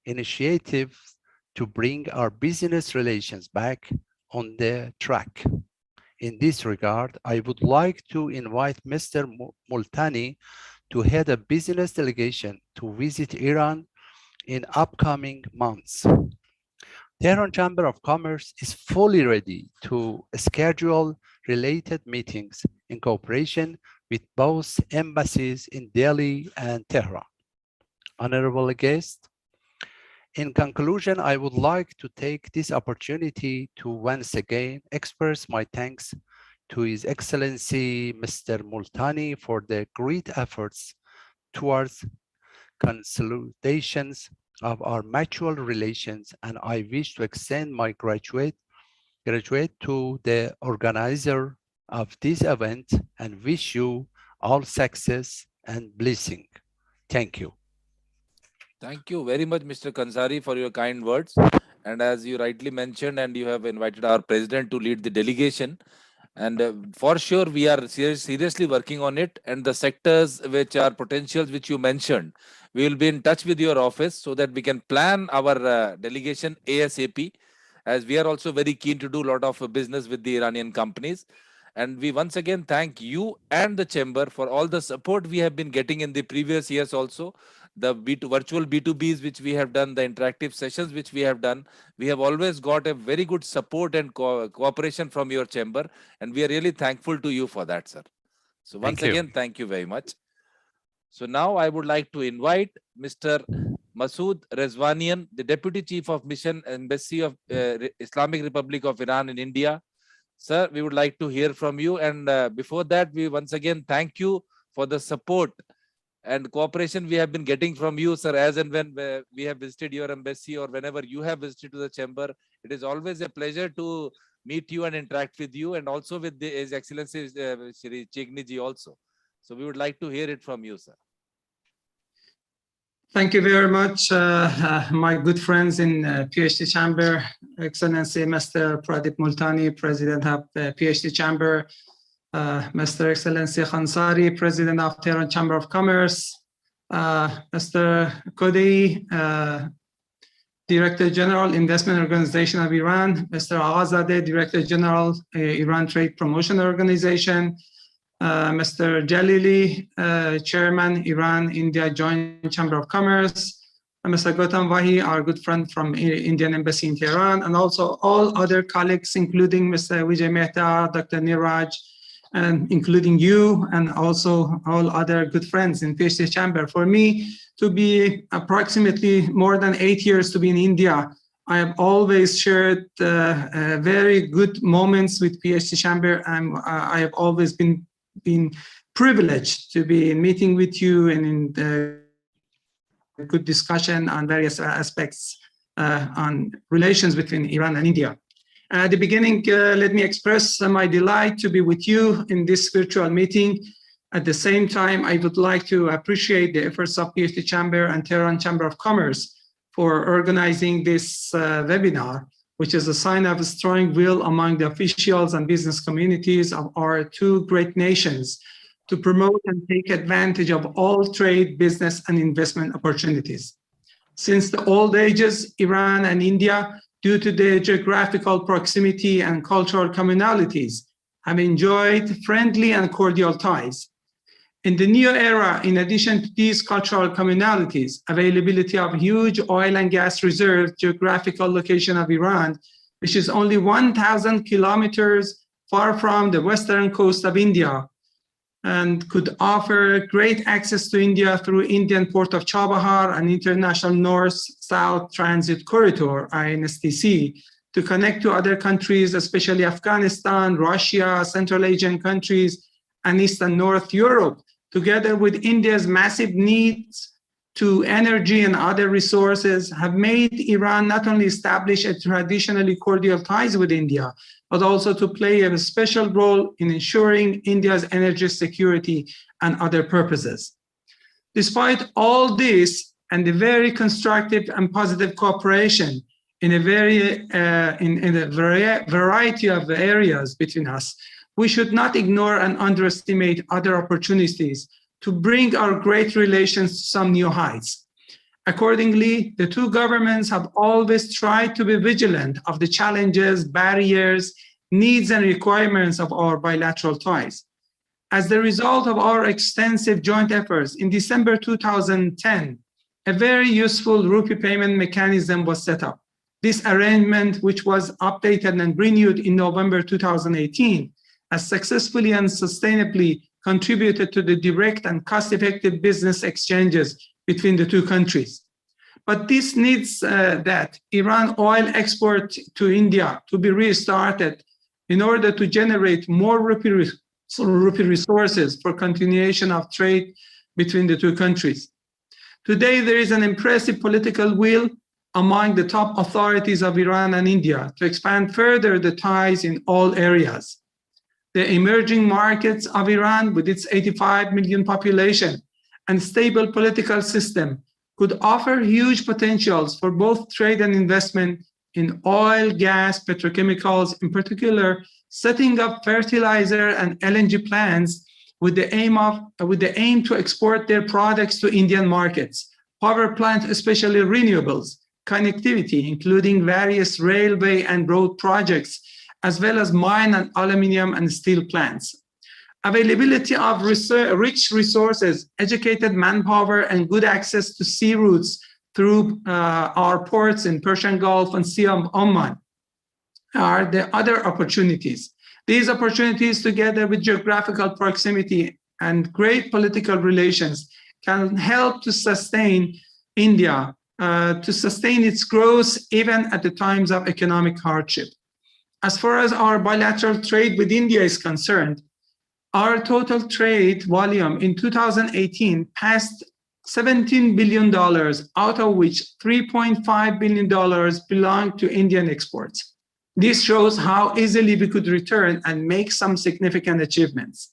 initiatives to bring our business relations back on the track. In this regard, I would like to invite Mr. Multani to head a business delegation to visit Iran in upcoming months. Tehran Chamber of Commerce is fully ready to schedule related meetings in cooperation with both embassies in Delhi and Tehran. Honorable guests, in conclusion, I would like to take this opportunity to once again express my thanks to His Excellency Mr. Multani for the great efforts towards consolidations of our mutual relations, and I wish to extend my gratitude to the organizer of this event and wish you all success and blessing. Thank you. Thank you very much, Mr. Kansari, for your kind words. And as you rightly mentioned, and you have invited our president to lead the delegation. And for sure, we are seriously working on it. And the sectors which are potentials which you mentioned, we will be in touch with your office so that we can plan our delegation ASAP, as we are also very keen to do a lot of business with the Iranian companies. And we once again thank you and the chamber for all the support we have been getting in the previous years also. The virtual B2Bs which we have done, the interactive sessions which we have done, we have always got a very good support and cooperation from your chamber. And we are really thankful to you for that, sir. So once again, thank you very much. So now I would like to invite Mr. Masood Rezvanian, the Deputy Chief of Mission, Embassy of Islamic Republic of Iran in India. Sir, we would like to hear from you. And before that, we once again thank you for the support and cooperation we have been getting from you, sir, as and when we have visited your embassy or whenever you have visited to the chamber. It is always a pleasure to meet you and interact with you, and also with His Excellency Shri Chegni ji also. So we would like to hear it from you, sir. Thank you very much, my good friends in PhD Chamber, Excellency Mr. Pradip Multani, President of PhD Chamber, Mr. Excellency Khansari, President of Tehran Chamber of Commerce, Mr. Kodei, Director General, Investment Organization of Iran, Mr. Aghazadeh, Director General, Iran Trade Promotion Organization, Mr. Jalili, Chairman, Iran-India Joint Chamber of Commerce, and Mr. Gautam Vahi, our good friend from Indian Embassy in Tehran, and also all other colleagues, including Mr. Vijay Mehta, Dr. Niraj, and including you and also all other good friends in PhD Chamber. For me, to be approximately more than 8 years to be in India, I have always shared very good moments with PhD Chamber. I have always been privileged to be in meeting with you and in good discussion on various aspects on relations between Iran and India. At the beginning, let me express my delight to be with you in this virtual meeting. At the same time, I would like to appreciate the efforts of PhD Chamber and Tehran Chamber of Commerce for organizing this webinar, which is a sign of a strong will among the officials and business communities of our two great nations to promote and take advantage of all trade, business, and investment opportunities. Since the old ages, Iran and India, due to their geographical proximity and cultural commonalities, have enjoyed friendly and cordial ties. In the new era, in addition to these cultural commonalities, availability of huge oil and gas reserves, geographical location of Iran, which is only 1,000 kilometers far from the western coast of India, and could offer great access to India through Indian port of Chabahar and International North-South Transit Corridor, INSTC, to connect to other countries, especially Afghanistan, Russia, Central Asian countries, and East and North Europe, together with India's massive needs to energy and other resources, have made Iran not only establish a traditionally cordial ties with India, but also to play a special role in ensuring India's energy security and other purposes. Despite all this and the very constructive and positive cooperation in a variety of areas between us, we should not ignore and underestimate other opportunities to bring our great relations to some new heights. Accordingly, the two governments have always tried to be vigilant of the challenges, barriers, needs, and requirements of our bilateral ties. As the result of our extensive joint efforts, in December 2010, a very useful rupee payment mechanism was set up. This arrangement, which was updated and renewed in November 2018, has successfully and sustainably contributed to the direct and cost-effective business exchanges between the two countries. But this needs that Iran oil export to India to be restarted in order to generate more rupee resources for continuation of trade between the two countries. Today, there is an impressive political will among the top authorities of Iran and India to expand further the ties in all areas. The emerging markets of Iran, with its 85 million population and stable political system, could offer huge potentials for both trade and investment in oil, gas, petrochemicals, in particular, setting up fertilizer and LNG plants with the aim to export their products to Indian markets, power plants, especially renewables, connectivity, including various railway and road projects, as well as mine and aluminum and steel plants. Availability of rich resources, educated manpower, and good access to sea routes through our ports in Persian Gulf and Sea of Oman are the other opportunities. These opportunities, together with geographical proximity and great political relations, can help to sustain India, to sustain its growth even at the times of economic hardship. As far as our bilateral trade with India is concerned, our total trade volume in 2018 passed $17 billion, out of which $3.5 billion belonged to Indian exports. This shows how easily we could return and make some significant achievements.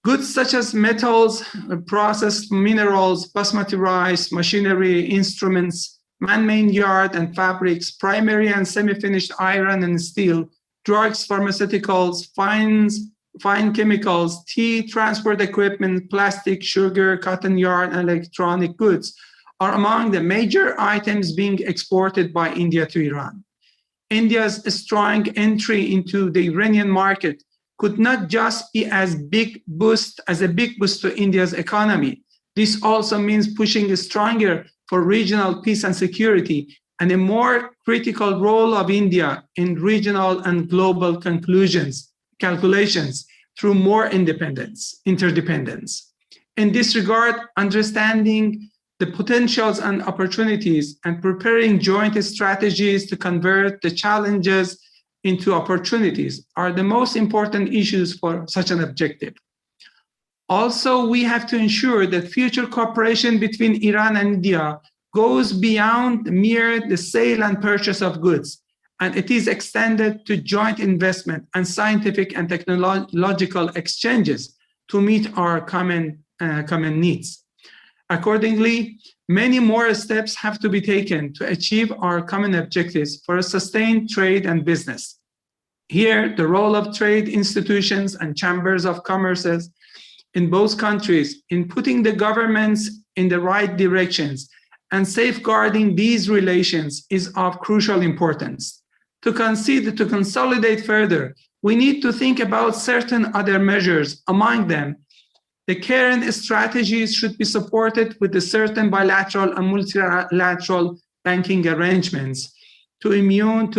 Goods such as metals, processed minerals, basmati rice, machinery, instruments, man-made yard and fabrics, primary and semi-finished iron and steel, drugs, pharmaceuticals, fine chemicals, tea, transport equipment, plastic, sugar, cotton yarn, and electronic goods are among the major items being exported by India to Iran. India's strong entry into the Iranian market could not just be as a big boost to India's economy. This also means pushing stronger for regional peace and security and a more critical role of India in regional and global calculations, through more interdependence. In this regard, understanding the potentials and opportunities and preparing joint strategies to convert the challenges into opportunities are the most important issues for such an objective. Also, we have to ensure that future cooperation between Iran and India goes beyond mere the sale and purchase of goods, and it is extended to joint investment and scientific and technological exchanges to meet our common needs. Accordingly, many more steps have to be taken to achieve our common objectives for a sustained trade and business. Here, the role of trade institutions and chambers of commerce in both countries in putting the governments in the right directions and safeguarding these relations is of crucial importance. To consolidate further, we need to think about certain other measures. Among them, the current strategies should be supported with a certain bilateral and multilateral banking arrangements to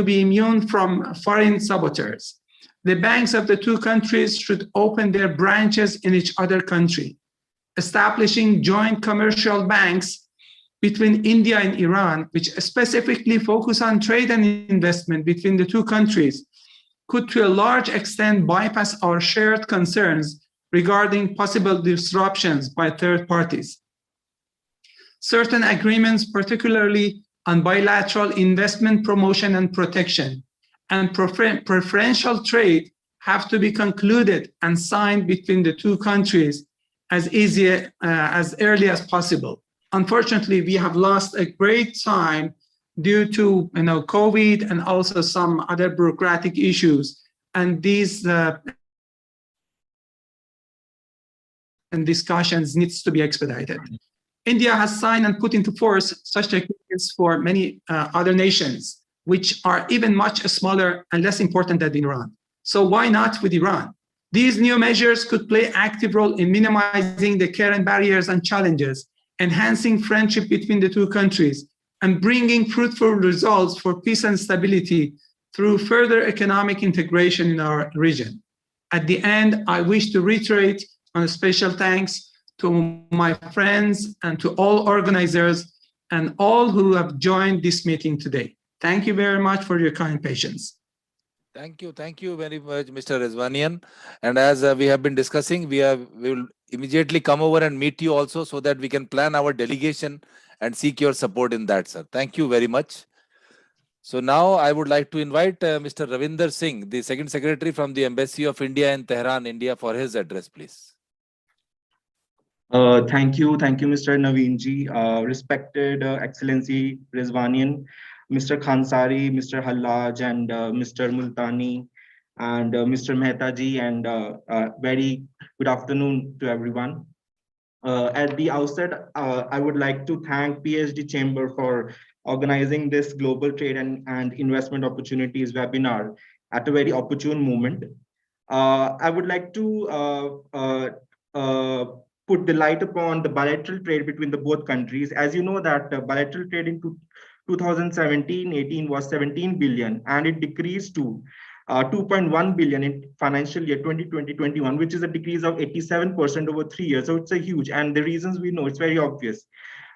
be immune from foreign saboteurs. The banks of the two countries should open their branches in each other country. Establishing joint commercial banks between India and Iran, which specifically focus on trade and investment between the two countries, could to a large extent bypass our shared concerns regarding possible disruptions by third parties. Certain agreements, particularly on bilateral investment promotion and protection and preferential trade, have to be concluded and signed between the two countries as early as possible. Unfortunately, we have lost a great time due to COVID and also some other bureaucratic issues, and these and discussions needs to be expedited. India has signed and put into force such agreements for many other nations, which are even much smaller and less important than Iran. So why not with Iran? These new measures could play an active role in minimizing the current barriers and challenges, enhancing friendship between the two countries, and bringing fruitful results for peace and stability through further economic integration in our region. At the end, I wish to reiterate on a special thanks to my friends and to all organizers and all who have joined this meeting today. Thank you very much for your kind patience. Thank you very much, Mr. Rezvanian. And as we have been discussing, we will immediately come over and meet you also so that we can plan our delegation and seek your support in that, sir. Thank you very much. So now I would like to invite Mr. Ravinder Singh, the Second Secretary from the Embassy of India in Tehran, India, for his address, please. Thank you, Mr. Naveen-ji, respected Excellency Rezvanian, Mr. Khansari, Mr. Hallaj, and Mr. Multani, and Mr. Mehta-ji, and very good afternoon to everyone. At the outset, I would like to thank PhD Chamber for organizing this Global Trade and Investment Opportunities webinar at a very opportune moment. I would like to put the light upon the bilateral trade between the both countries. As you know that bilateral trade in 2017-18 was 17 billion, and it decreased to 2.1 billion in financial year 2020-21, which is a decrease of 87% over 3 years. So it's a huge, and the reasons we know, it's very obvious.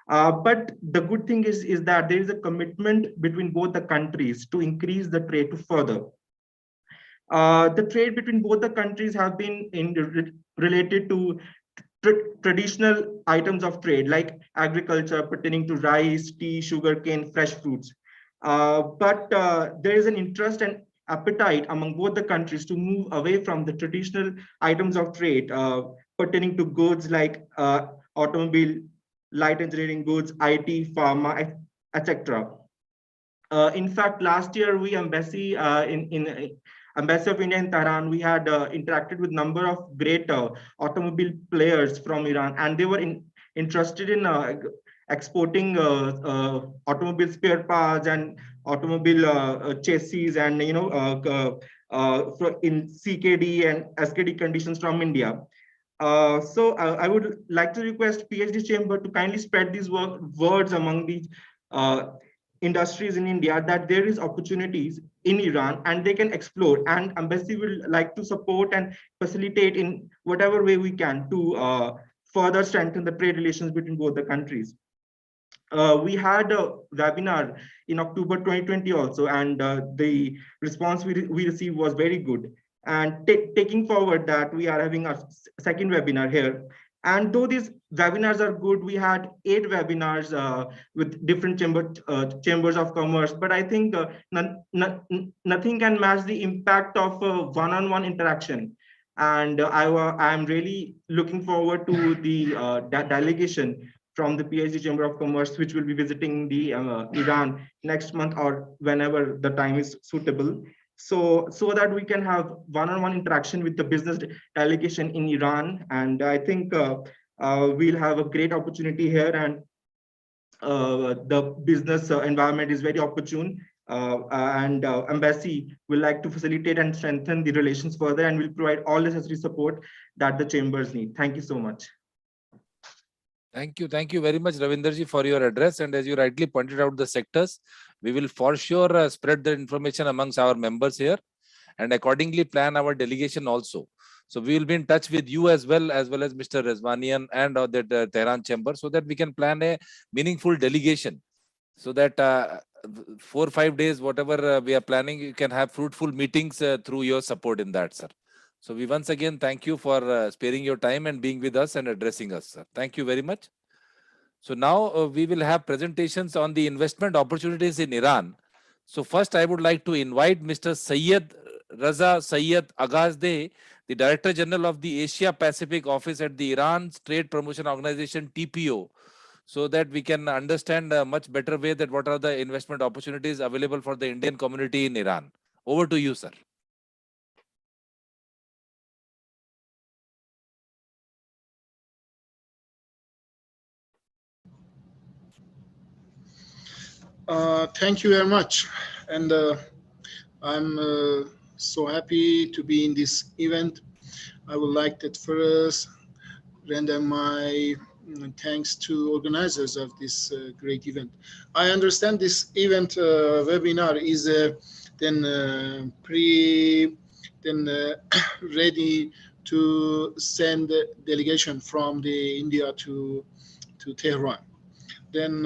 But the good thing is that there is a commitment between both the countries to increase the trade to further. The trade between both the countries have been related to traditional items of trade like agriculture pertaining to rice, tea, sugarcane, fresh fruits. But there is an interest and appetite among both the countries to move away from the traditional items of trade pertaining to goods like automobile, light engineering goods, IT, pharma, etc. In fact, last year we Embassy Embassy of India in Tehran, we had interacted with a number of great automobile players from Iran, and they were interested in exporting automobile spare parts and automobile chassis and in CKD and SKD conditions from India. So I would like to request PhD Chamber to kindly spread these words among the industries in India that there is opportunities in Iran, and they can explore, and embassy will like to support and facilitate in whatever way we can to further strengthen the trade relations between both the countries. We had a webinar in October 2020 also, and the response we received was very good. And taking forward that, we are having our second webinar here. And though these webinars are good, we had 8 webinars with different chambers of commerce, but I think nothing can match the impact of one-on-one interaction. And I am really looking forward to the delegation from the PhD Chamber of Commerce, which will be visiting the Iran next month or whenever the time is suitable. So that we can have one-on-one interaction with the business delegation in Iran. And I think we'll have a great opportunity here, and the business environment is very opportune. Embassy will like to facilitate and strengthen the relations further, and will provide all necessary support that the chambers need. Thank you so much. Thank you very much, Ravinderji, for your address. And as you rightly pointed out the sectors, we will for sure spread the information amongst our members here, and accordingly plan our delegation also. So we will be in touch with you as well as Mr. Rezvanian and the Tehran chamber, so that we can plan a meaningful delegation, so that 4 or 5 days, whatever we are planning, you can have fruitful meetings through your support in that, sir. So we once again thank you for sparing your time and being with us and addressing us, sir. Thank you very much. So now we will have presentations on the investment opportunities in Iran. So first I would like to invite Mr. Syed Raza Syed Aghazdeh, the Director General of the Asia Pacific Office at the Iran Trade Promotion Organization, TPO, so that we can understand a much better way that what are the investment opportunities available for the Indian community in Iran. Over to you, sir. Thank you very much. And I'm so happy to be in this event. I would like to first render my thanks to organizers of this great event. I understand this event webinar is ready to send a delegation from the India to Tehran. Then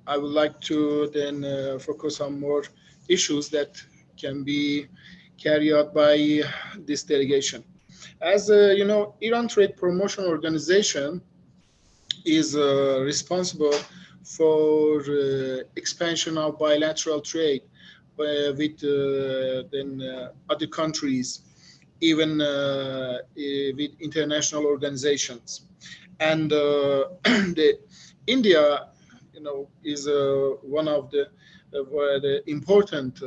I would like to focus on more issues that can be carried out by this delegation. As you know, Iran Trade Promotion Organization is responsible for expansion of bilateral trade with other countries, even with international organizations. And India, is one of the important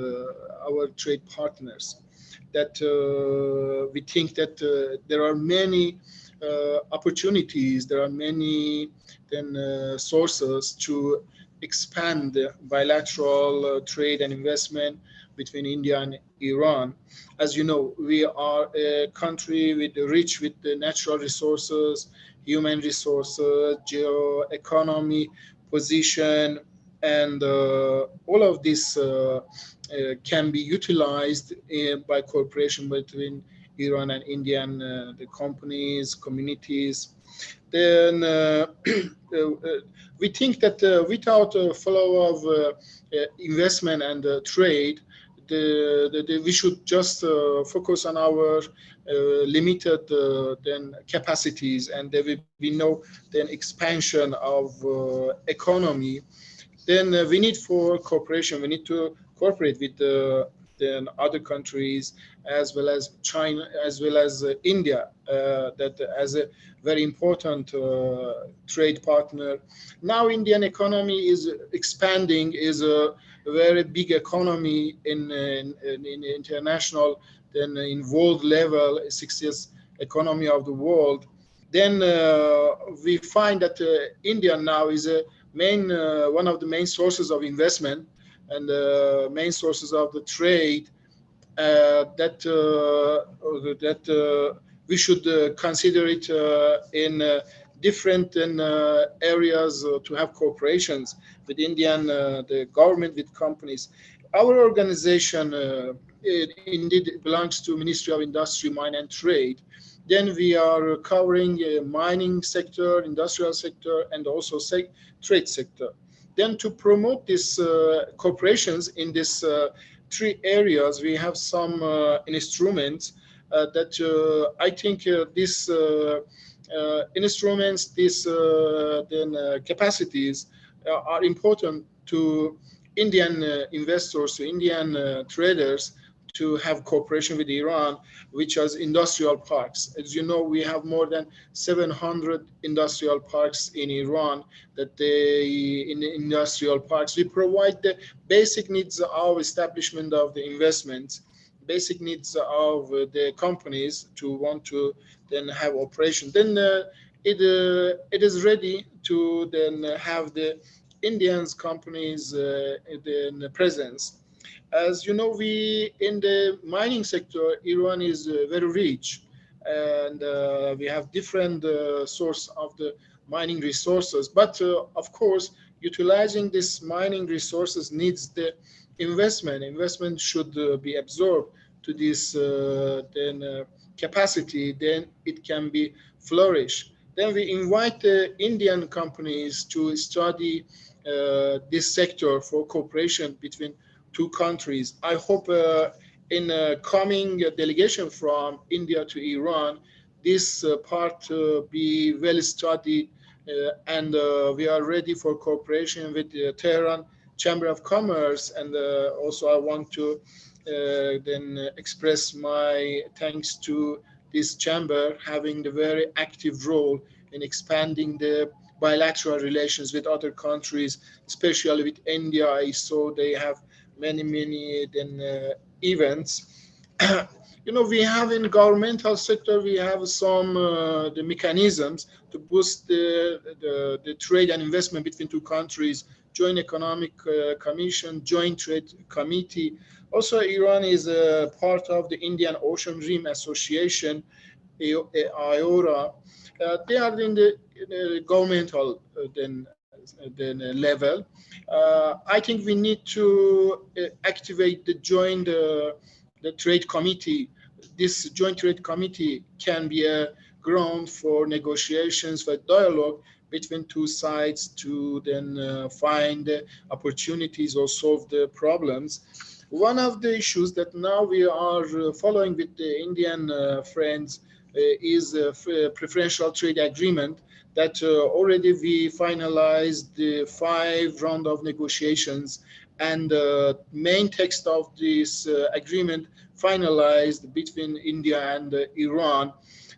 our trade partners. That we think that there are many opportunities, there are many sources to expand bilateral trade and investment between India and Iran. As you know, we are a country rich with the natural resources, human resources, geo-economy, position, and all of this can be utilized by cooperation between Iran and Indian the companies, communities. Then we think that without a flow of investment and trade, we should just focus on our limited capacities, and there will be no expansion of economy. Then we need for cooperation. We need to cooperate with other countries as well as China, as well as India, that as a very important trade partner. Now Indian economy is expanding, is a very big economy in international, then in world level, 60th economy of the world. Then we find that India now is a one of the main sources of investment and main sources of the trade that we should consider it in different areas to have cooperations with Indian the government, with companies. our organization indeed belongs to Ministry of Industry, Mine and Trade. Then we are covering mining sector, industrial sector, and also trade sector. Then to promote these corporations in these three areas, we have some instruments that I think these instruments, these capacities are important to Indian investors, to Indian traders, to have cooperation with Iran, which has industrial parks. As you know, we have more than 700 industrial parks in Iran. In the industrial parks, we provide the basic needs of establishment of the investments, basic needs of the companies to want to then have operation. Then it is ready to then have the Indians companies in presence. As you know, we in the mining sector, Iran is very rich, and we have different source of the mining resources. But of course, utilizing this mining resources needs the investment. Investment should be absorbed to this capacity. Then it can be flourish. Then we invite the Indian companies to study this sector for cooperation between two countries. I hope in a coming delegation from India to Iran, this part be well studied, and we are ready for cooperation with the Tehran Chamber of Commerce. And also I want to then express my thanks to this chamber having the very active role in expanding the bilateral relations with other countries, especially with India. I saw they have many events. You know, we have in governmental sector, we have some the mechanisms to boost the trade and investment between two countries, Joint Economic Commission, Joint Trade Committee. Also, Iran is a part of the Indian Ocean Rim Association, IORA. They are in the governmental level. I think we need to activate the joint the trade committee. This joint trade committee can be a ground for negotiations, for dialogue between two sides to then find opportunities or solve the problems. One of the issues that now we are following with the Indian friends is a preferential trade agreement that already we finalized the 5 rounds of negotiations, and the main text of this agreement finalized between India and Iran.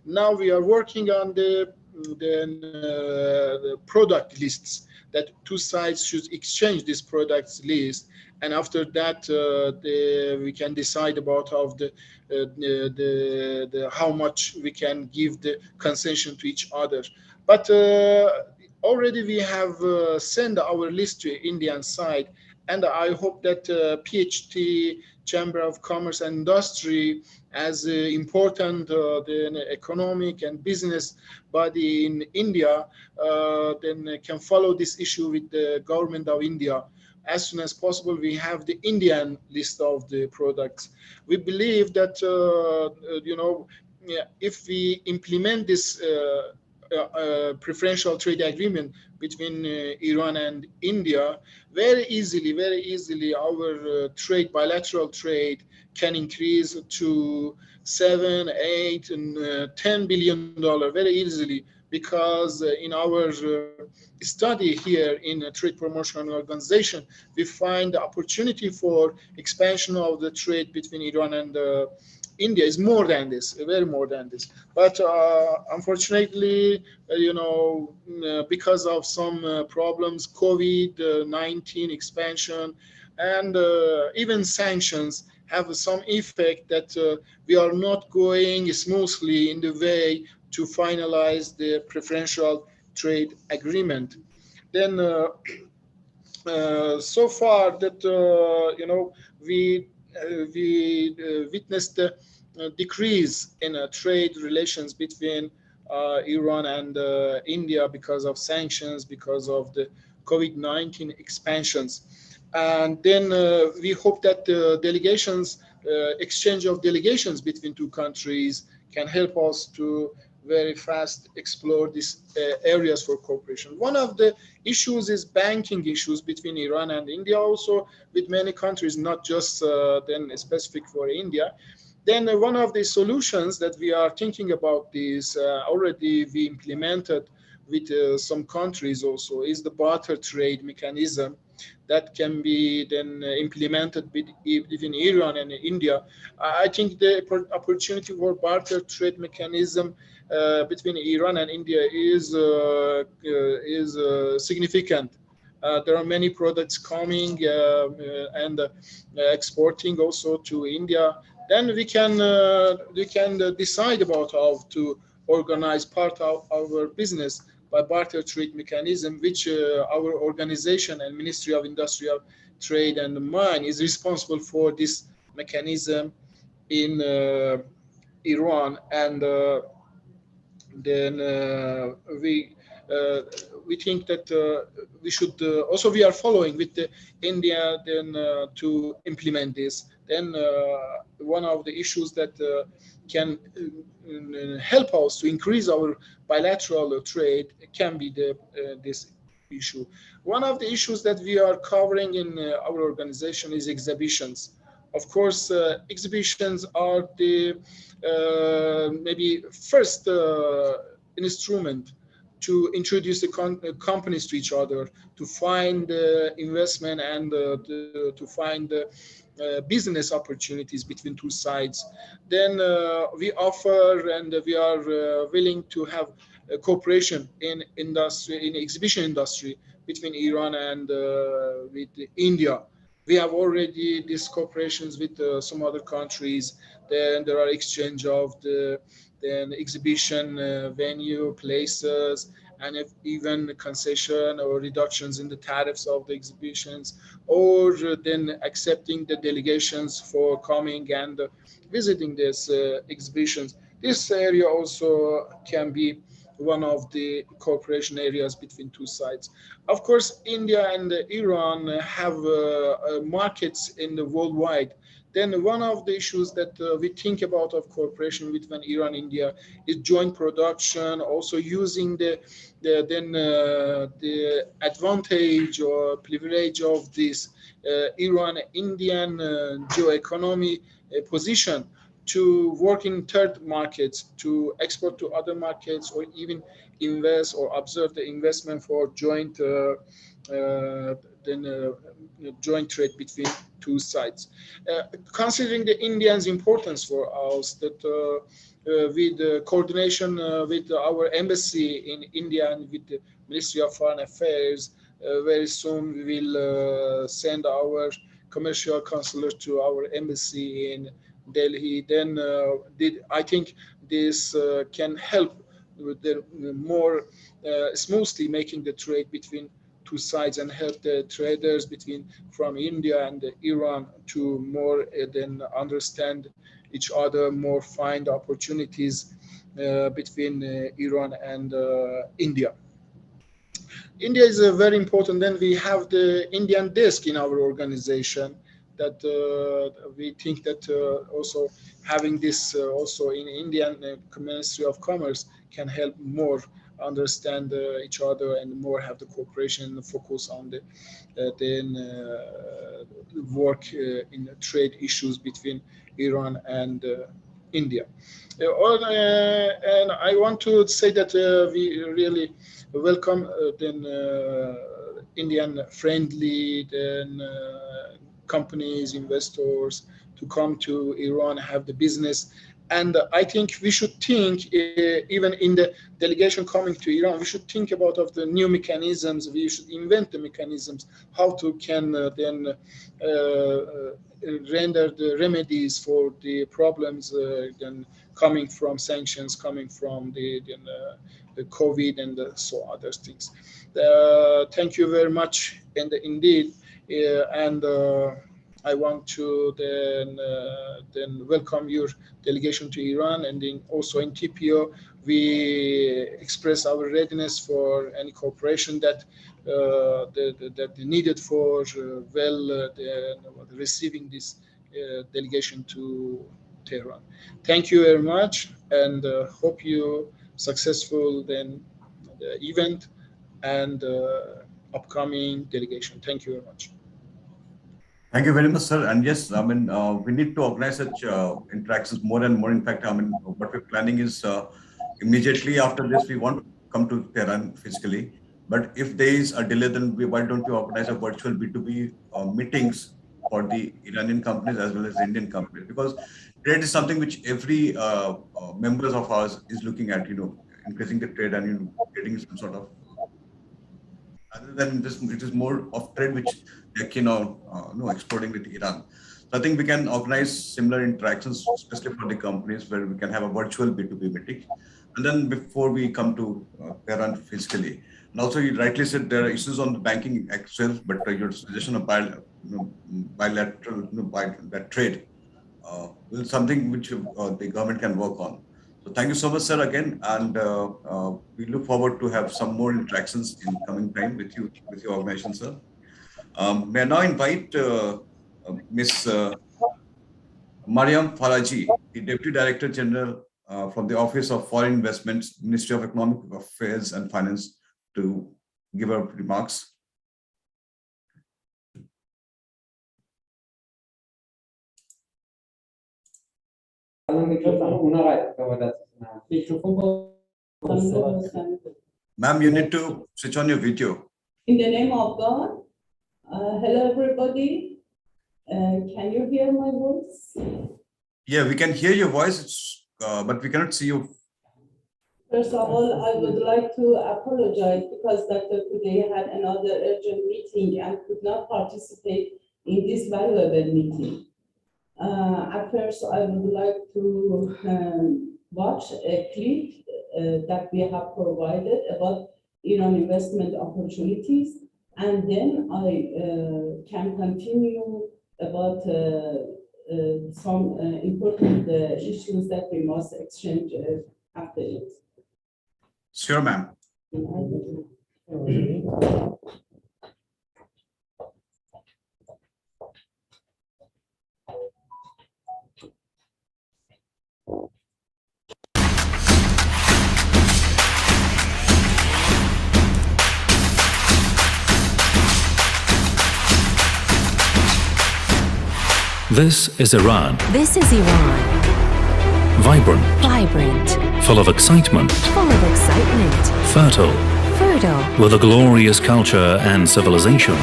Now we are working on the product lists that two sides should exchange this products list, and after that we can decide about how much we can give the concession to each other. But already we have sent our list to Indian side, and I hope that PHT Chamber of Commerce and Industry, as important the economic and business body in India, then can follow this issue with the government of India. As soon as possible, we have the Indian list of the products. We believe that if we implement this preferential trade agreement between Iran and India, very easily our bilateral trade can increase to $7, $8, and $10 billion very easily, because in our study here in a trade promotion organization, we find the opportunity for expansion of the trade between Iran and India is more than this, very more than this. But unfortunately, because of some problems, COVID-19 expansion, and even sanctions have some effect that we are not going smoothly in the way to finalize the preferential trade agreement. Then so far that we witnessed a decrease in trade relations between Iran and India because of sanctions, because of the COVID-19 expansions. And then we hope that the delegations, exchange of delegations between two countries can help us to very fast explore these areas for cooperation. One of the issues is banking issues between Iran and India, also with many countries, not just then specific for India. Then one of the solutions that we are thinking about is already we implemented with some countries also is the barter trade mechanism that can be then implemented between Iran and India. I think the opportunity for barter trade mechanism between Iran and India is significant. There are many products coming and exporting also to India. Then we can decide about how to organize part of our business by barter trade mechanism, which our organization and Ministry of Industrial Trade and Mine is responsible for this mechanism in Iran. And then we think that we should also we are following with India then to implement this. Then one of the issues that can help us to increase our bilateral trade can be this issue. One of the issues that we are covering in our organization is exhibitions. Of course, exhibitions are the maybe first instrument to introduce the companies to each other, to find investment and to find business opportunities between two sides. Then we offer and we are willing to have cooperation in industry, in exhibition industry between Iran and with India. We have already these cooperations with some other countries. Then there are exchange of the exhibition venue, places, and even concession or reductions in the tariffs of the exhibitions, or then accepting the delegations for coming and visiting these exhibitions. This area also can be one of the cooperation areas between two sides. Of course, India and Iran have markets in the worldwide. Then one of the issues that we think about of cooperation between Iran and India is joint production, also using the advantage or privilege of this Iran-Indian geoeconomy position to work in third markets, to export to other markets, or even invest or observe the investment for joint joint trade between two sides. Considering the Indians' importance for us, that with coordination with our embassy in India and with the Ministry of Foreign Affairs, very soon we will send our commercial consular to our embassy in Delhi. Then I think this can help with the more smoothly making the trade between two sides and help the traders from India and Iran to more than understand each other, more find opportunities between Iran and India. India is very important. Then we have the Indian desk in our organization that we think that also having this also in Indian Ministry of Commerce can help more understand each other and more have the cooperation and the focus on the work in trade issues between Iran and India. And I want to say that we really welcome Indian friendly companies, investors to come to Iran, have the business. And I think we should think, even in the delegation coming to Iran, we should think about of the new mechanisms. We should invent the mechanisms, how to can then render the remedies for the problems then coming from sanctions, coming from the COVID and so other things. Thank you very much, and indeed, and I want to then welcome your delegation to Iran, and then also in TPO, we express our readiness for any cooperation that that needed for receiving this delegation to Tehran. Thank you very much, and hope you successful then the event and upcoming delegation. Thank you very much. Thank you very much, sir. And yes, I mean, we need to organize such interactions more and more. In fact, I mean, what we're planning is immediately after this, we want to come to Tehran physically. But if there is a delay, then why don't we organize a virtual B2B meetings for the Iranian companies as well as the Indian companies? Because trade is something which every members of ours is looking at, increasing the trade and getting some sort of. Other than this, it is more of trade which they're keen on exporting with Iran. So I think we can organize similar interactions, especially for the companies, where we can have a virtual B2B meeting. And then before we come to Tehran physically. And also, you rightly said there are issues on the banking itself, but your suggestion of bilateral that trade is something which the government can work on. So thank you so much, sir, again, and we look forward to have some more interactions in coming time with you, with your organization, sir. May I now invite Ms. Mariam Faraji, the Deputy Director General from the Office of Foreign Investments, Ministry of Economic Affairs and Finance, to give her remarks. Ma'am, you need to switch on your video. In the name of God, hello everybody. Can you hear my voice? Yeah, we can hear your voice, but we cannot see you. First of all, I would like to apologize because Dr. Kudei had another urgent meeting and could not participate in this valuable meeting. At first, I would like to watch a clip that we have provided about Iran investment opportunities, and then I can continue about some important issues that we must exchange after it. Sure, ma'am. This is Iran. This is Iran. Vibrant. Vibrant. Full of excitement. Full of excitement. Fertile. Fertile. With a glorious culture and civilization.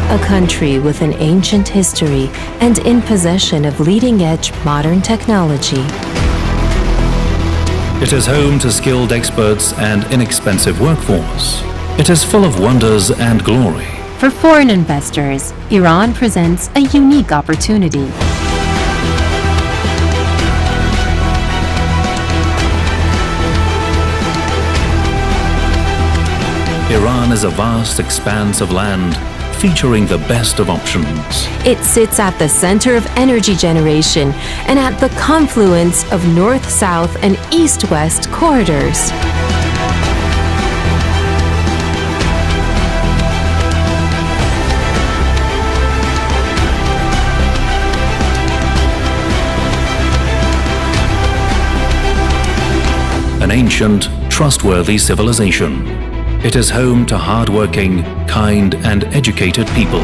A country with an ancient history and in possession of leading-edge modern technology. It is home to skilled experts and inexpensive workforce. It is full of wonders and glory. For foreign investors, Iran presents a unique opportunity. Iran is a vast expanse of land featuring the best of options. It sits at the center of energy generation and at the confluence of north-south and east-west corridors. An ancient, trustworthy civilization. It is home to hard-working, kind, and educated people.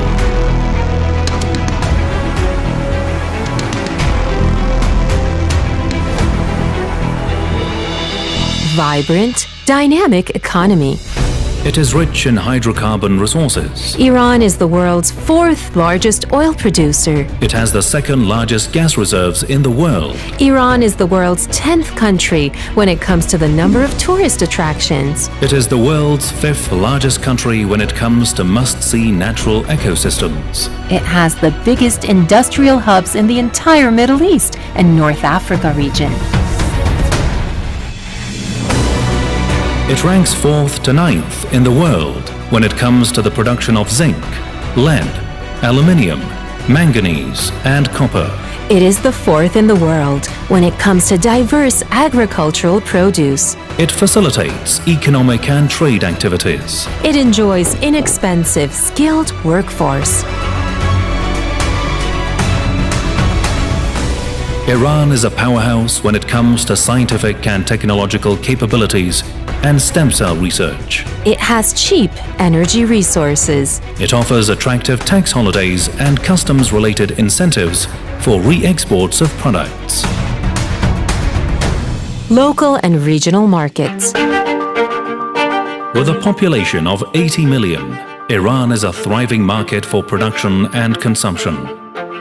Vibrant, dynamic economy. It is rich in hydrocarbon resources. Iran is the world's fourth largest oil producer. It has the second largest gas reserves in the world. Iran is the world's 10th country when it comes to the number of tourist attractions. It is the world's fifth largest country when it comes to must-see natural ecosystems. It has the biggest industrial hubs in the entire Middle East and North Africa region. It ranks 4th to 9th in the world when it comes to the production of zinc, lead, aluminium, manganese, and copper. It is the fourth in the world when it comes to diverse agricultural produce. It facilitates economic and trade activities. It enjoys inexpensive, skilled workforce. Iran is a powerhouse when it comes to scientific and technological capabilities and stem cell research. It has cheap energy resources. It offers attractive tax holidays and customs-related incentives for re-exports of products. Local and regional markets. With a population of 80 million, Iran is a thriving market for production and consumption.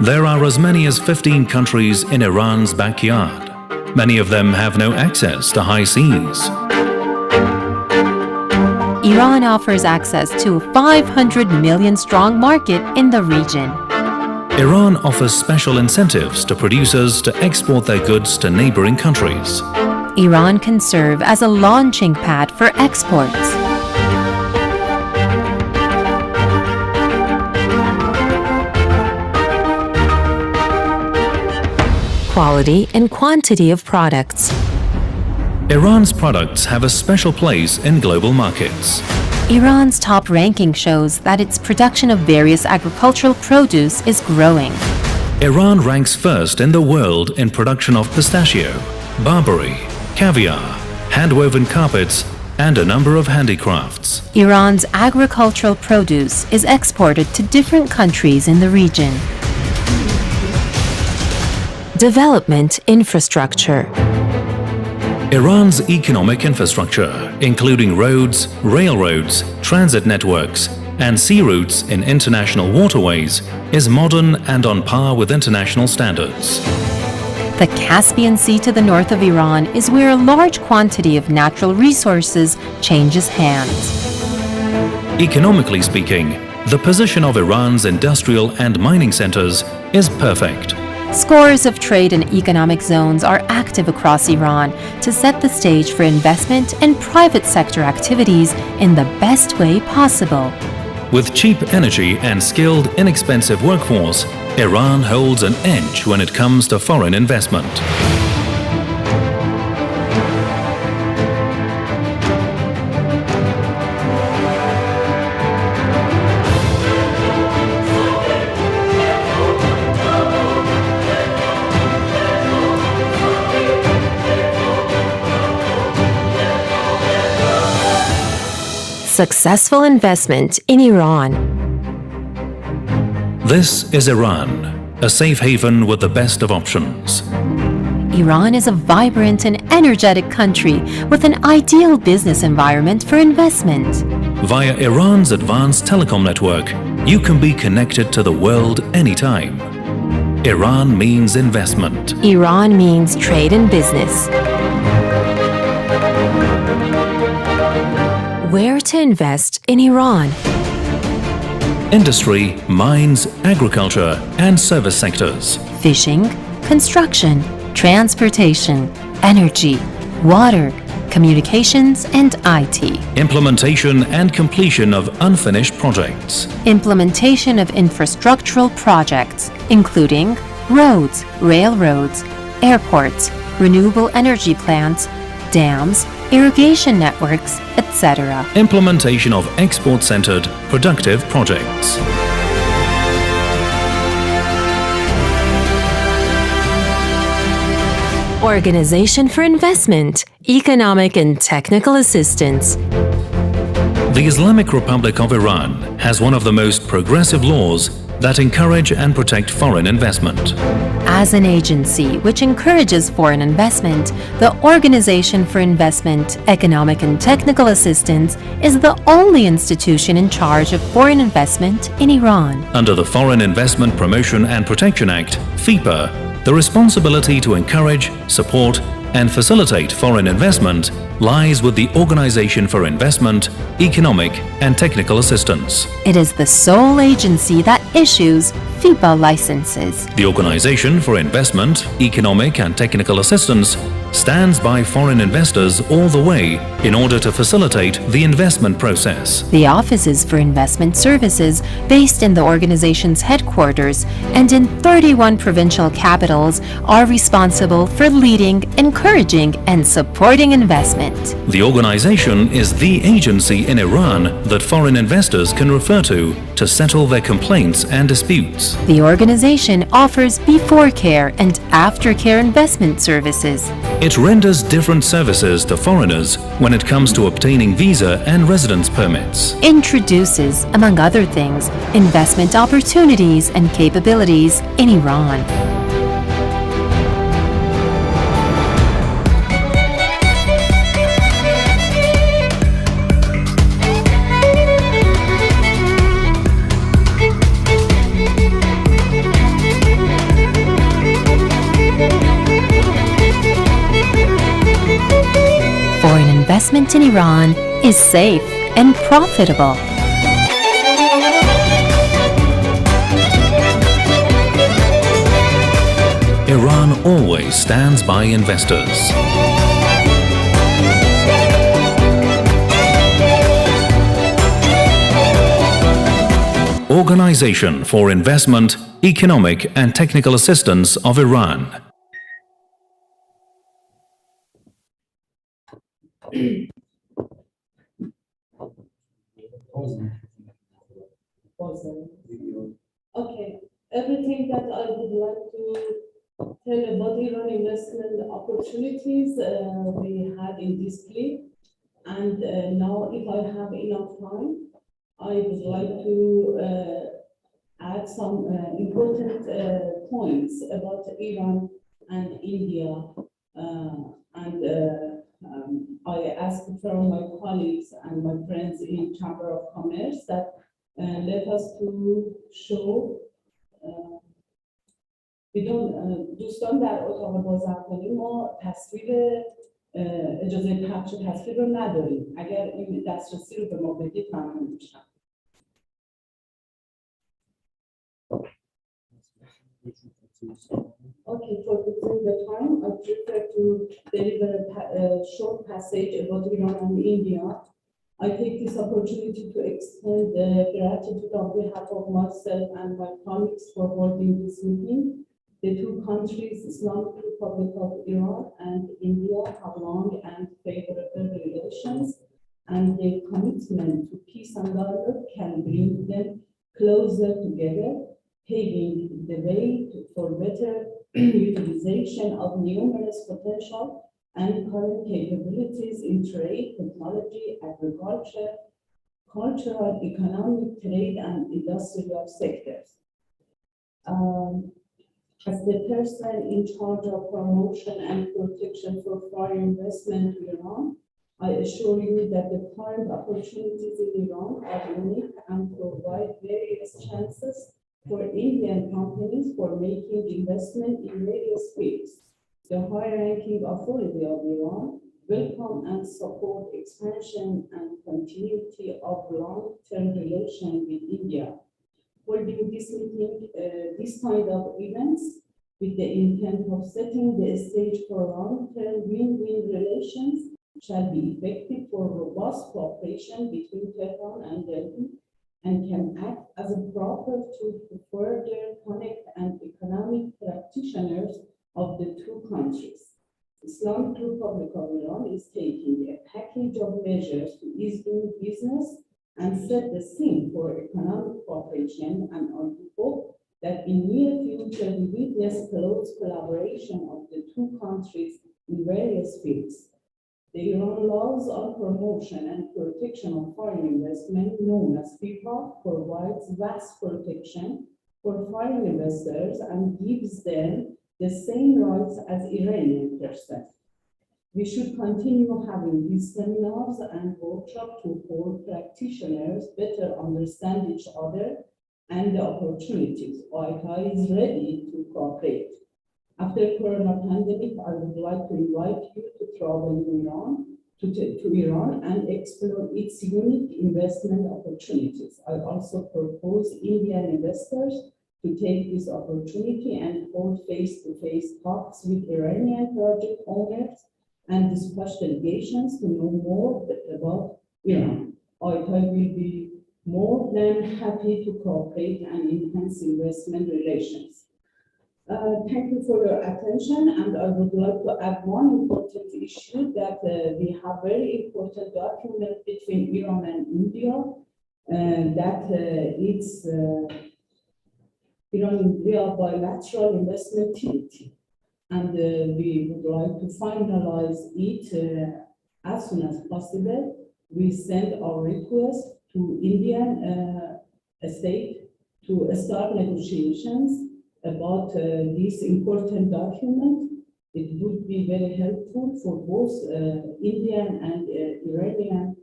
There are as many as 15 countries in Iran's backyard. Many of them have no access to high seas. Iran offers access to a 500 million strong market in the region. Iran offers special incentives to producers to export their goods to neighboring countries. Iran can serve as a launching pad for exports. Quality and quantity of products. Iran's products have a special place in global markets. Iran's top ranking shows that its production of various agricultural produce is growing. Iran ranks first in the world in production of pistachio, barberry, caviar, hand-woven carpets, and a number of handicrafts. Iran's agricultural produce is exported to different countries in the region. Development infrastructure. Iran's economic infrastructure, including roads, railroads, transit networks, and sea routes in international waterways, is modern and on par with international standards. The Caspian Sea to the north of Iran is where a large quantity of natural resources changes hands. Economically speaking, the position of Iran's industrial and mining centers is perfect. Scores of trade and economic zones are active across Iran to set the stage for investment and private sector activities in the best way possible. With cheap energy and skilled, inexpensive workforce, Iran holds an edge when it comes to foreign investment. Successful investment in Iran. This is Iran, a safe haven with the best of options. Iran is a vibrant and energetic country with an ideal business environment for investment. Via Iran's advanced telecom network, you can be connected to the world anytime. Iran means investment. Iran means trade and business. Where to invest in Iran? Industry, mines, agriculture, and service sectors. Fishing, construction, transportation, energy, water, communications, and IT. Implementation and completion of unfinished projects. Implementation of infrastructural projects, including roads, railroads, airports, renewable energy plants, dams, irrigation networks, etc. Implementation of export-centered, productive projects. Organization for Investment, Economic and Technical Assistance. The Islamic Republic of Iran has one of the most progressive laws that encourage and protect foreign investment. As an agency which encourages foreign investment, the Organization for Investment, Economic and Technical Assistance is the only institution in charge of foreign investment in Iran. Under the Foreign Investment Promotion and Protection Act, FIPA, the responsibility to encourage, support, and facilitate foreign investment lies with the Organization for Investment, Economic and Technical Assistance. It is the sole agency that issues FIPA licenses. The Organization for Investment, Economic and Technical Assistance stands by foreign investors all the way in order to facilitate the investment process. The offices for investment services based in the organization's headquarters and in 31 provincial capitals are responsible for leading, encouraging, and supporting investment. The organization is the agency in Iran that foreign investors can refer to settle their complaints and disputes. The organization offers before care and after care investment services. It renders different services to foreigners when it comes to obtaining visa and residence permits. Introduces, among other things, investment opportunities and capabilities in Iran. Foreign investment in Iran is safe and profitable. Iran always stands by investors. Organization for Investment, Economic and Technical Assistance of Iran. Okay, everything that I would like to tell about Iran investment opportunities we had in this clip. And now if I have enough time, I would like to add some important points about Iran and India. I asked from my colleagues and my friends in Chamber of Commerce that let us to show دوستان در اتاق بازرگانی ما تصویر اجازه پخش تصویر رو نداریم. اگر این دسترسی رو به ما بدید ممنون میشم. Okay, for the time, I prefer to deliver a short passage about Iran and India. I take this opportunity to extend the gratitude on behalf of myself and my colleagues for holding this meeting. The two countries, Islamic Republic of Iran and India, have long and favorable relations, and their commitment to peace and dialogue can bring them closer together, paving the way for better utilization of numerous potential and current capabilities in trade, technology, agriculture, cultural, economic, trade, and industrial sectors. As the person in charge of promotion and protection for foreign investment in Iran, I assure you that the current opportunities in Iran are unique and provide various chances for Indian companies for making investment in various fields. The high-ranking authority of Iran welcome and support expansion and continuity of long-term relations with India. Holding this meeting, this kind of events with the intent of setting the stage for long-term win-win relations shall be effective for robust cooperation between Tehran and Delhi and can act as a proper tool to further connect and economic practitioners of the two countries. Islamic Republic of Iran is taking a package of measures to ease doing business and set the scene for economic cooperation, and I hope that in near future we witness close collaboration of the two countries in various fields. The Iran laws on promotion and protection of foreign investment, known as FIPA, provides vast protection for foreign investors and gives them the same rights as Iranian persons. We should continue having these seminars and workshops to help practitioners better understand each other and the opportunities. OICA is ready to cooperate. After Corona pandemic, I would like to invite you to travel to Iran and explore its unique investment opportunities. I also propose Indian investors to take this opportunity and hold face-to-face talks with Iranian project owners and discuss delegations to know more about Iran. ITI will be more than happy to cooperate and enhance investment relations. Thank you for your attention, and I would like to add one important issue that we have very important document between Iran and India, that it's Iran-India bilateral investment treaty, and we would like to finalize it as soon as possible. We send our request to Indian state to start negotiations about this important document. It would be very helpful for both Indian and Iranian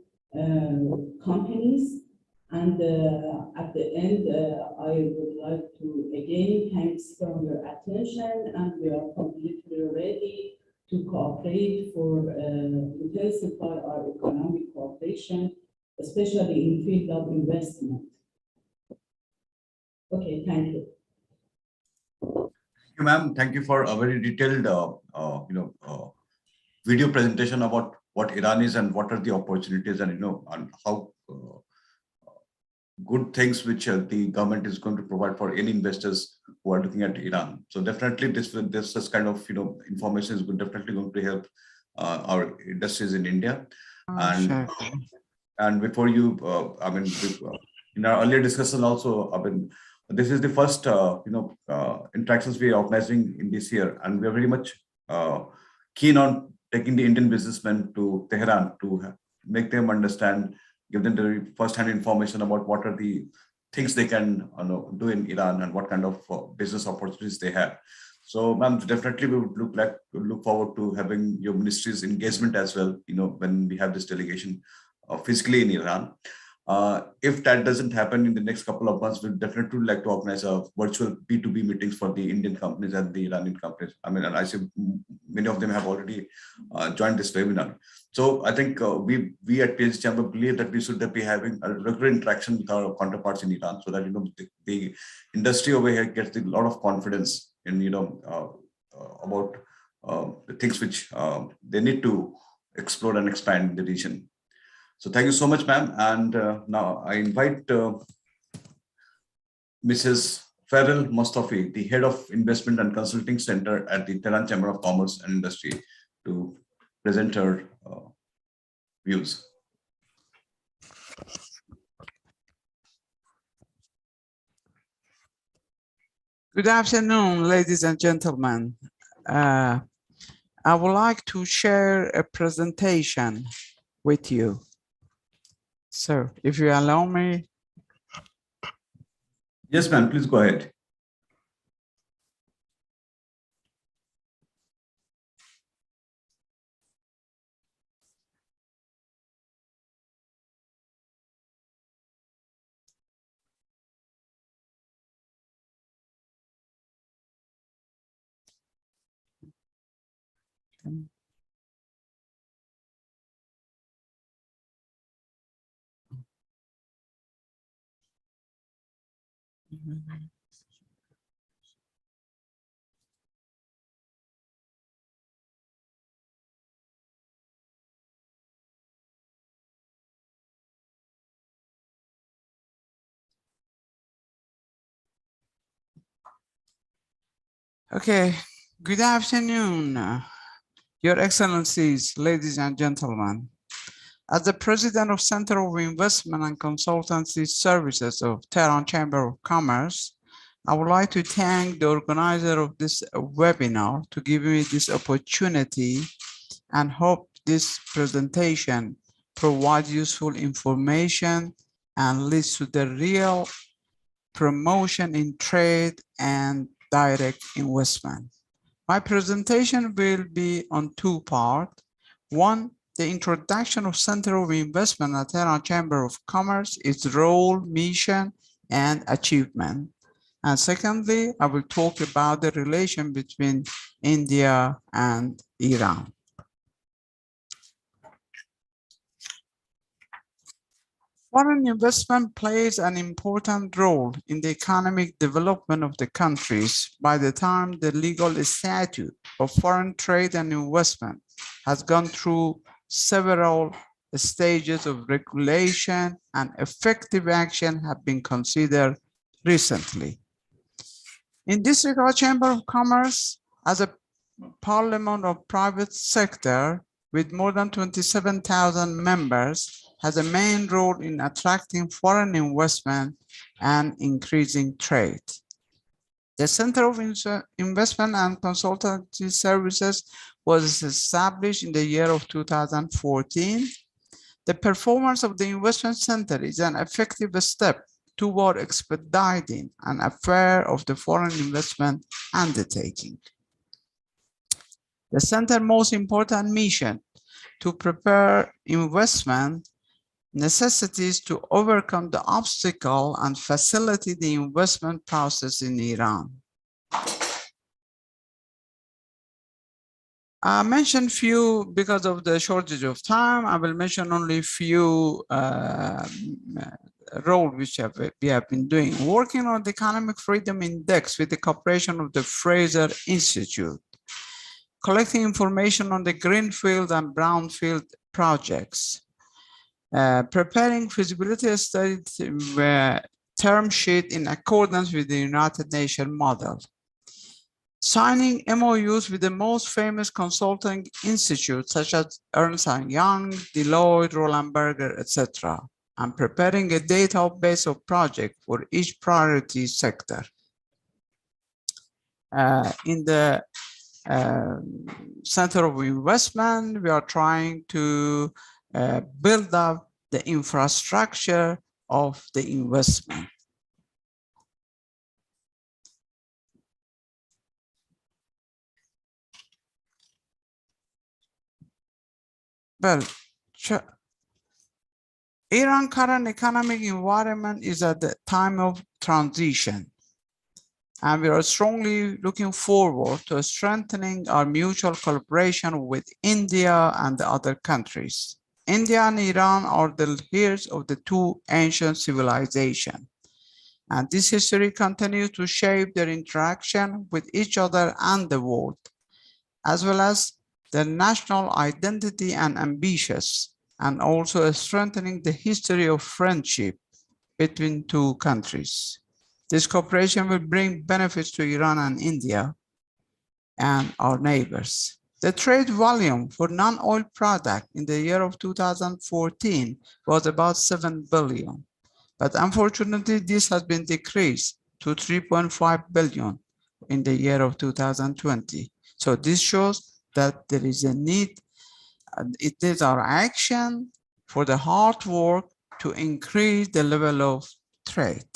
companies. And at the end, I would like to again thanks for your attention, and we are completely ready to cooperate for intensify our economic cooperation, especially in field of investment. Okay, thank you. Thank you, ma'am. Thank you for a very detailed, video presentation about what Iran is and what are the opportunities, and and how good things which the government is going to provide for any investors who are looking at Iran. So definitely, this kind of information is definitely going to help our industries in India. And before you, in our earlier discussion also, this is the first interactions we are organizing in this year, and we are very much keen on taking the Indian businessmen to Tehran to make them understand, give them the first-hand information about what are the things they can do in Iran and what kind of business opportunities they have. So, ma'am, definitely we would look forward to having your ministry's engagement as well. When we have this delegation physically in Iran. If that doesn't happen in the next couple of months, we'd definitely like to organize a virtual B2B meetings for the Indian companies and the Iranian companies. And I see many of them have already joined this webinar. So I think we at PhD Chamber believe that we should be having a regular interaction with our counterparts in Iran, so that the industry over here gets a lot of confidence in about the things which they need to explore and expand in the region. So thank you so much, ma'am. And now I invite Mrs. Farrell Mostafi, the Head of Investment and Consulting Center at the Tehran Chamber of Commerce and Industry, to present her views. Good afternoon, ladies and gentlemen. I would like to share a presentation with you. So if you allow me. Yes, ma'am, please go ahead. Okay, good afternoon, Your Excellencies, ladies and gentlemen. As the President of Center of Investment and Consultancy Services of Tehran Chamber of Commerce, I would like to thank the organizer of this webinar to give me this opportunity, and hope this presentation provides useful information and leads to the real promotion in trade and direct investment. My presentation will be on two parts. One, the introduction of Center of Investment at Tehran Chamber of Commerce, its role, mission, and achievement. And secondly, I will talk about the relation between India and Iran. Foreign investment plays an important role in the economic development of the countries. By the time the legal statute of foreign trade and investment has gone through several stages of regulation and effective action have been considered recently. In this regard, Chamber of Commerce, as a parliament of private sector with more than 27,000 members, has a main role in attracting foreign investment and increasing trade. The Center of Investment and Consultancy Services was established in the year of 2014. The performance of the investment center is an effective step toward expediting an affair of the foreign investment undertaking. The center's most important mission to prepare investment necessities to overcome the obstacle and facilitate the investment process in Iran. I mentioned few because of the shortage of time. I will mention only few roles which we have been doing. Working on the Economic Freedom Index with the cooperation of the Fraser Institute. Collecting information on the greenfield and brownfield projects. Preparing feasibility studies term sheet in accordance with the United Nations model. Signing MOUs with the most famous consulting institutes such as Ernst & Young, Deloitte, Roland Berger, etc. And preparing a database of projects for each priority sector. In the Center of Investment, we are trying to build up the infrastructure of the investment. Well, Iran's current economic environment is at the time of transition, and we are strongly looking forward to strengthening our mutual collaboration with India and the other countries. India and Iran are the heirs of the two ancient civilizations, and this history continues to shape their interaction with each other and the world, as well as their national identity and ambitions, and also strengthening the history of friendship between two countries. This cooperation will bring benefits to Iran and India and our neighbors. The trade volume for non-oil products in the year of 2014 was about 7 billion, but unfortunately this has been decreased to 3.5 billion in the year of 2020. So this shows that there is a need, it is our action for the hard work to increase the level of trade.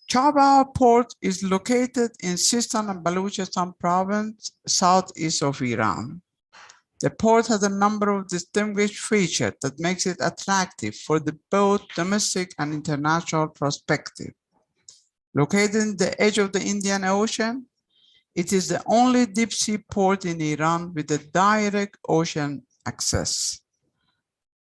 Chabahar Port is located in Sistan and Baluchistan province, southeast of Iran. The port has a number of distinguished features that makes it attractive for the both domestic and international perspective. Located in the edge of the Indian Ocean, it is the only deep sea port in Iran with a direct ocean access.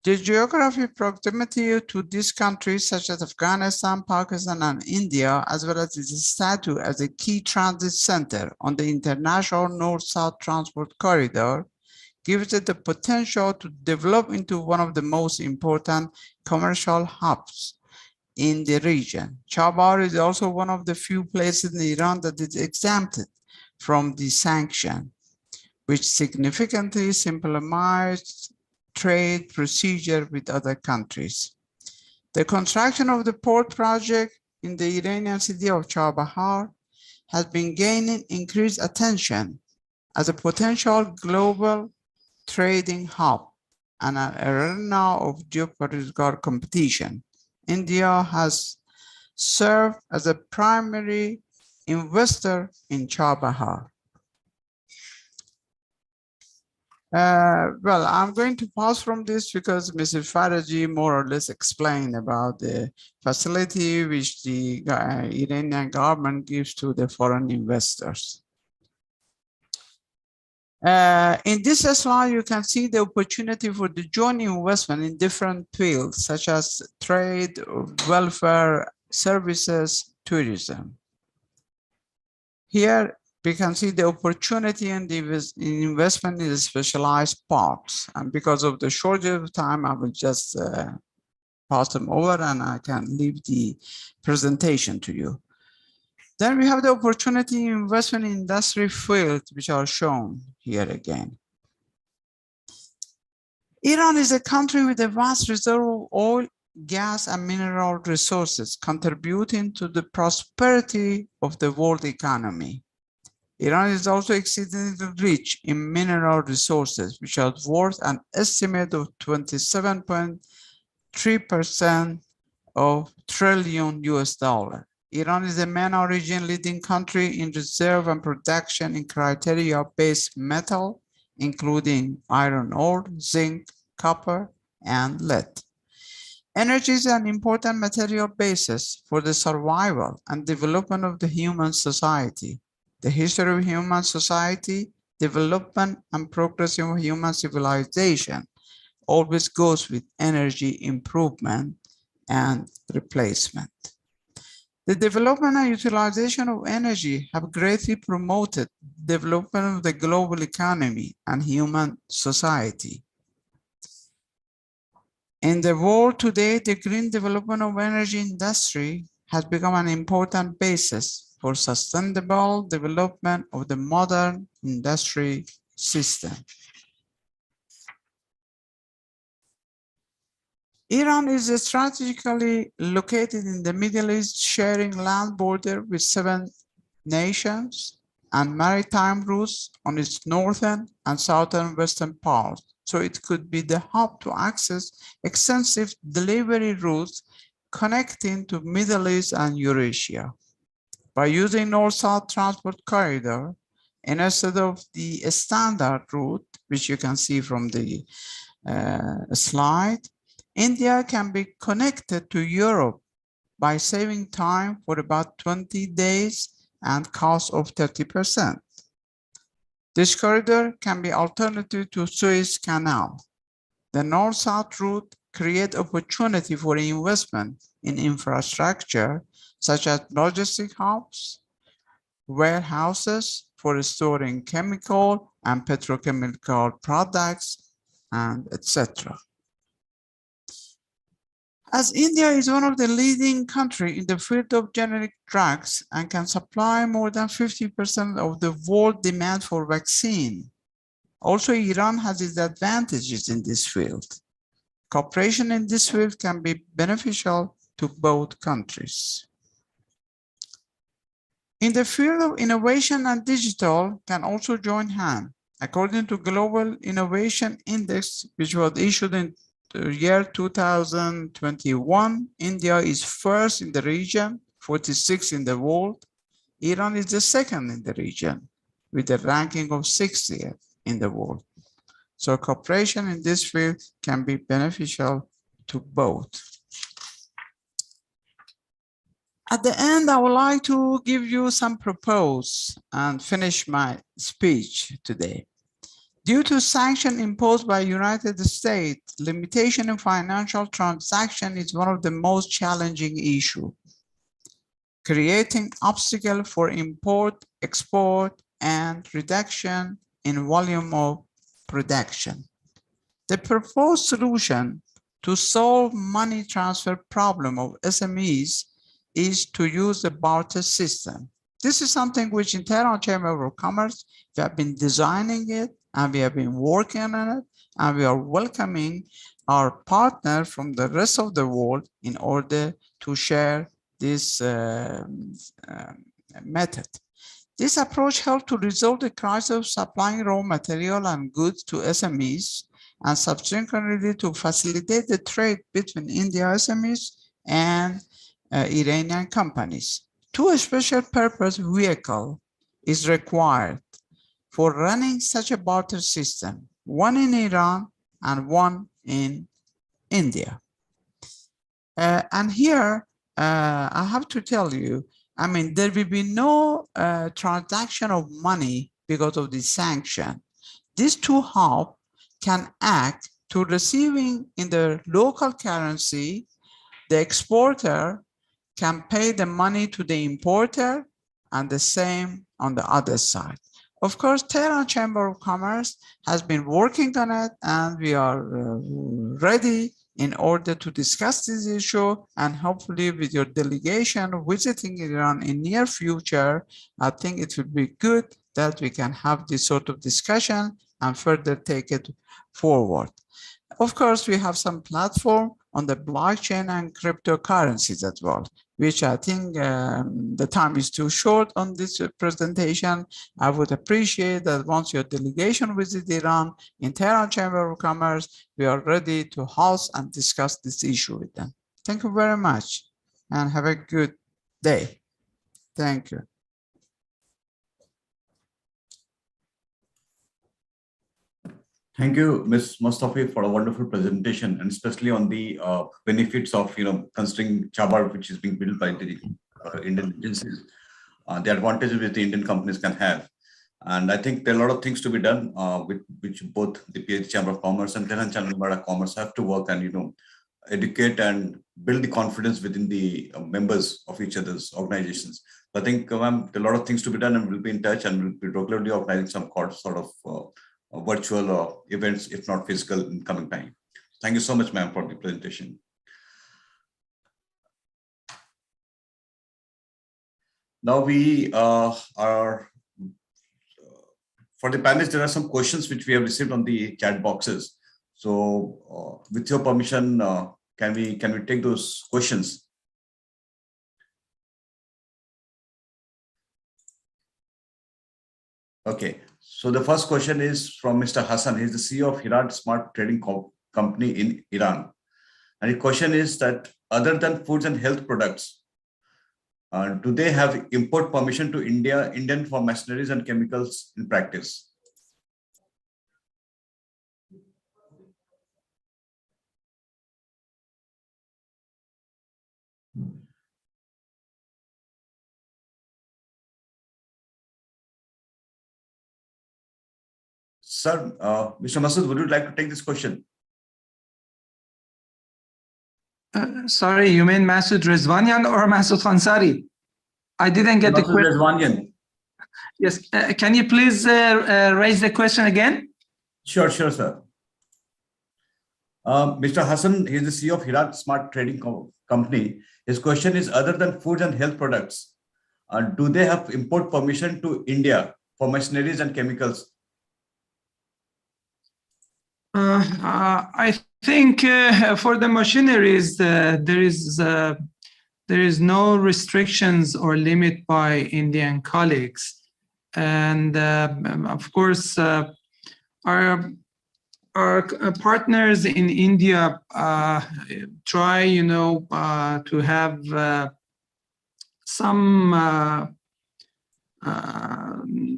The geographic proximity to these countries such as Afghanistan, Pakistan, and India, as well as its status as a key transit center on the international north-south transport corridor, gives it the potential to develop into one of the most important commercial hubs in the region. Chabahar is also one of the few places in Iran that is exempted from the sanction, which significantly simplifies trade procedure with other countries. The construction of the port project in the Iranian city of Chabahar has been gaining increased attention as a potential global trading hub and an arena of geopolitical competition. India has served as a primary investor in Chabahar. Well, I'm going to pause from this because Mr. Faraji more or less explained about the facility which the Iranian government gives to the foreign investors. In this slide, you can see the opportunity for the joint investment in different fields, such as trade, welfare, services, tourism. Here, we can see the opportunity in the investment in the specialized parks. And because of the shortage of time, I will just pass them over and I can leave the presentation to you. Then we have the opportunity investment in industry fields, which are shown here again. Iran is a country with a vast reserve of oil, gas, and mineral resources, contributing to the prosperity of the world economy. Iran is also exceedingly rich in mineral resources, which are worth an estimate of 27.3% of trillion US dollar. Iran is the main origin leading country in reserve and production in criteria-based metal, including iron ore, zinc, copper, and lead. Energy is an important material basis for the survival and development of the human society. The history of human society, development, and progress of human civilization always goes with energy improvement and replacement. The development and utilization of energy have greatly promoted development of the global economy and human society. In the world today, the green development of energy industry has become an important basis for sustainable development of the modern industry system. Iran is strategically located in the Middle East, sharing land border with 7 nations and maritime routes on its northern and southern western part. So it could be the hub to access extensive delivery routes connecting to Middle East and Eurasia. By using North-South transport corridor, instead of the standard route, which you can see from the slide, India can be connected to Europe by saving time for about 20 days and cost of 30%. This corridor can be alternative to Suez Canal. The North-South route creates opportunity for investment in infrastructure such as logistic hubs, warehouses for storing chemical and petrochemical products, and etc. As India is one of the leading countries in the field of generic drugs and can supply more than 50% of the world demand for vaccine, also Iran has its advantages in this field. Cooperation in this field can be beneficial to both countries. In the field of innovation and digital can also join hands. According to Global Innovation Index, which was issued in the year 2021, India is first in the region, 46 in the world. Iran is the second in the region with a ranking of 60th in the world. So cooperation in this field can be beneficial to both. At the end, I would like to give you some proposals and finish my speech today. Due to sanctions imposed by United States, limitation in financial transaction is one of the most challenging issues, creating obstacles for import, export, and reduction in volume of production. The proposed solution to solve money transfer problem of SMEs is to use the barter system. This is something which in Tehran Chamber of Commerce, we have been designing it, and we have been working on it, and we are welcoming our partner from the rest of the world in order to share this method. This approach helped to resolve the crisis of supplying raw material and goods to SMEs, and subsequently to facilitate the trade between India SMEs and Iranian companies. Two special purpose vehicle is required for running such a barter system, one in Iran and one in India. And here, I have to tell you, I mean, there will be no transaction of money because of the sanction. These two hubs can act to receiving in the local currency. The exporter can pay the money to the importer, and the same on the other side. Of course, Tehran Chamber of Commerce has been working on it, and we are ready in order to discuss this issue, and hopefully with your delegation visiting Iran in near future, I think it would be good that we can have this sort of discussion and further take it forward. Of course, we have some platform on the blockchain and cryptocurrencies as well, which I think the time is too short on this presentation. I would appreciate that once your delegation visits Iran in Tehran Chamber of Commerce, we are ready to host and discuss this issue with them. Thank you very much and have a good day. Thank you. Thank you, Ms. Mustafi, for a wonderful presentation, and especially on the benefits of, considering Chabar, which is being built by the Indian agencies, the advantages which the Indian companies can have. And I think there are a lot of things to be done, with which both the PhD Chamber of Commerce and Tehran Chamber of Commerce have to work and, educate and build the confidence within the members of each other's organizations. So I think, ma'am, there are a lot of things to be done, and we'll be in touch, and we'll be regularly organizing some sort of virtual events, if not physical, in coming time. Thank you so much, ma'am, for the presentation. Now we are, for the panelists, there are some questions which we have received on the chat boxes. So with your permission, can we take those questions? Okay. So the first question is from Mr. Hassan. He's the CEO of Hirad Smart Trading Company in Iran. And the question is that other than foods and health products, do they have import permission to Indian for machineries and chemicals in practice? Sir, Mr. Masood, would you like to take this question? Sorry, you mean Masood Rizvanian or Masood Khansari? I didn't get the question. Rizvanian. Yes, can you please raise the question again? Sure, sir. Mr. Hassan, he is the CEO of Hirad Smart Trading Company. His question is, other than foods and health products, do they have import permission to India for machineries and chemicals? I think for the machineries, there is no restrictions or limit by Indian colleagues, and of course our partners in India try, to have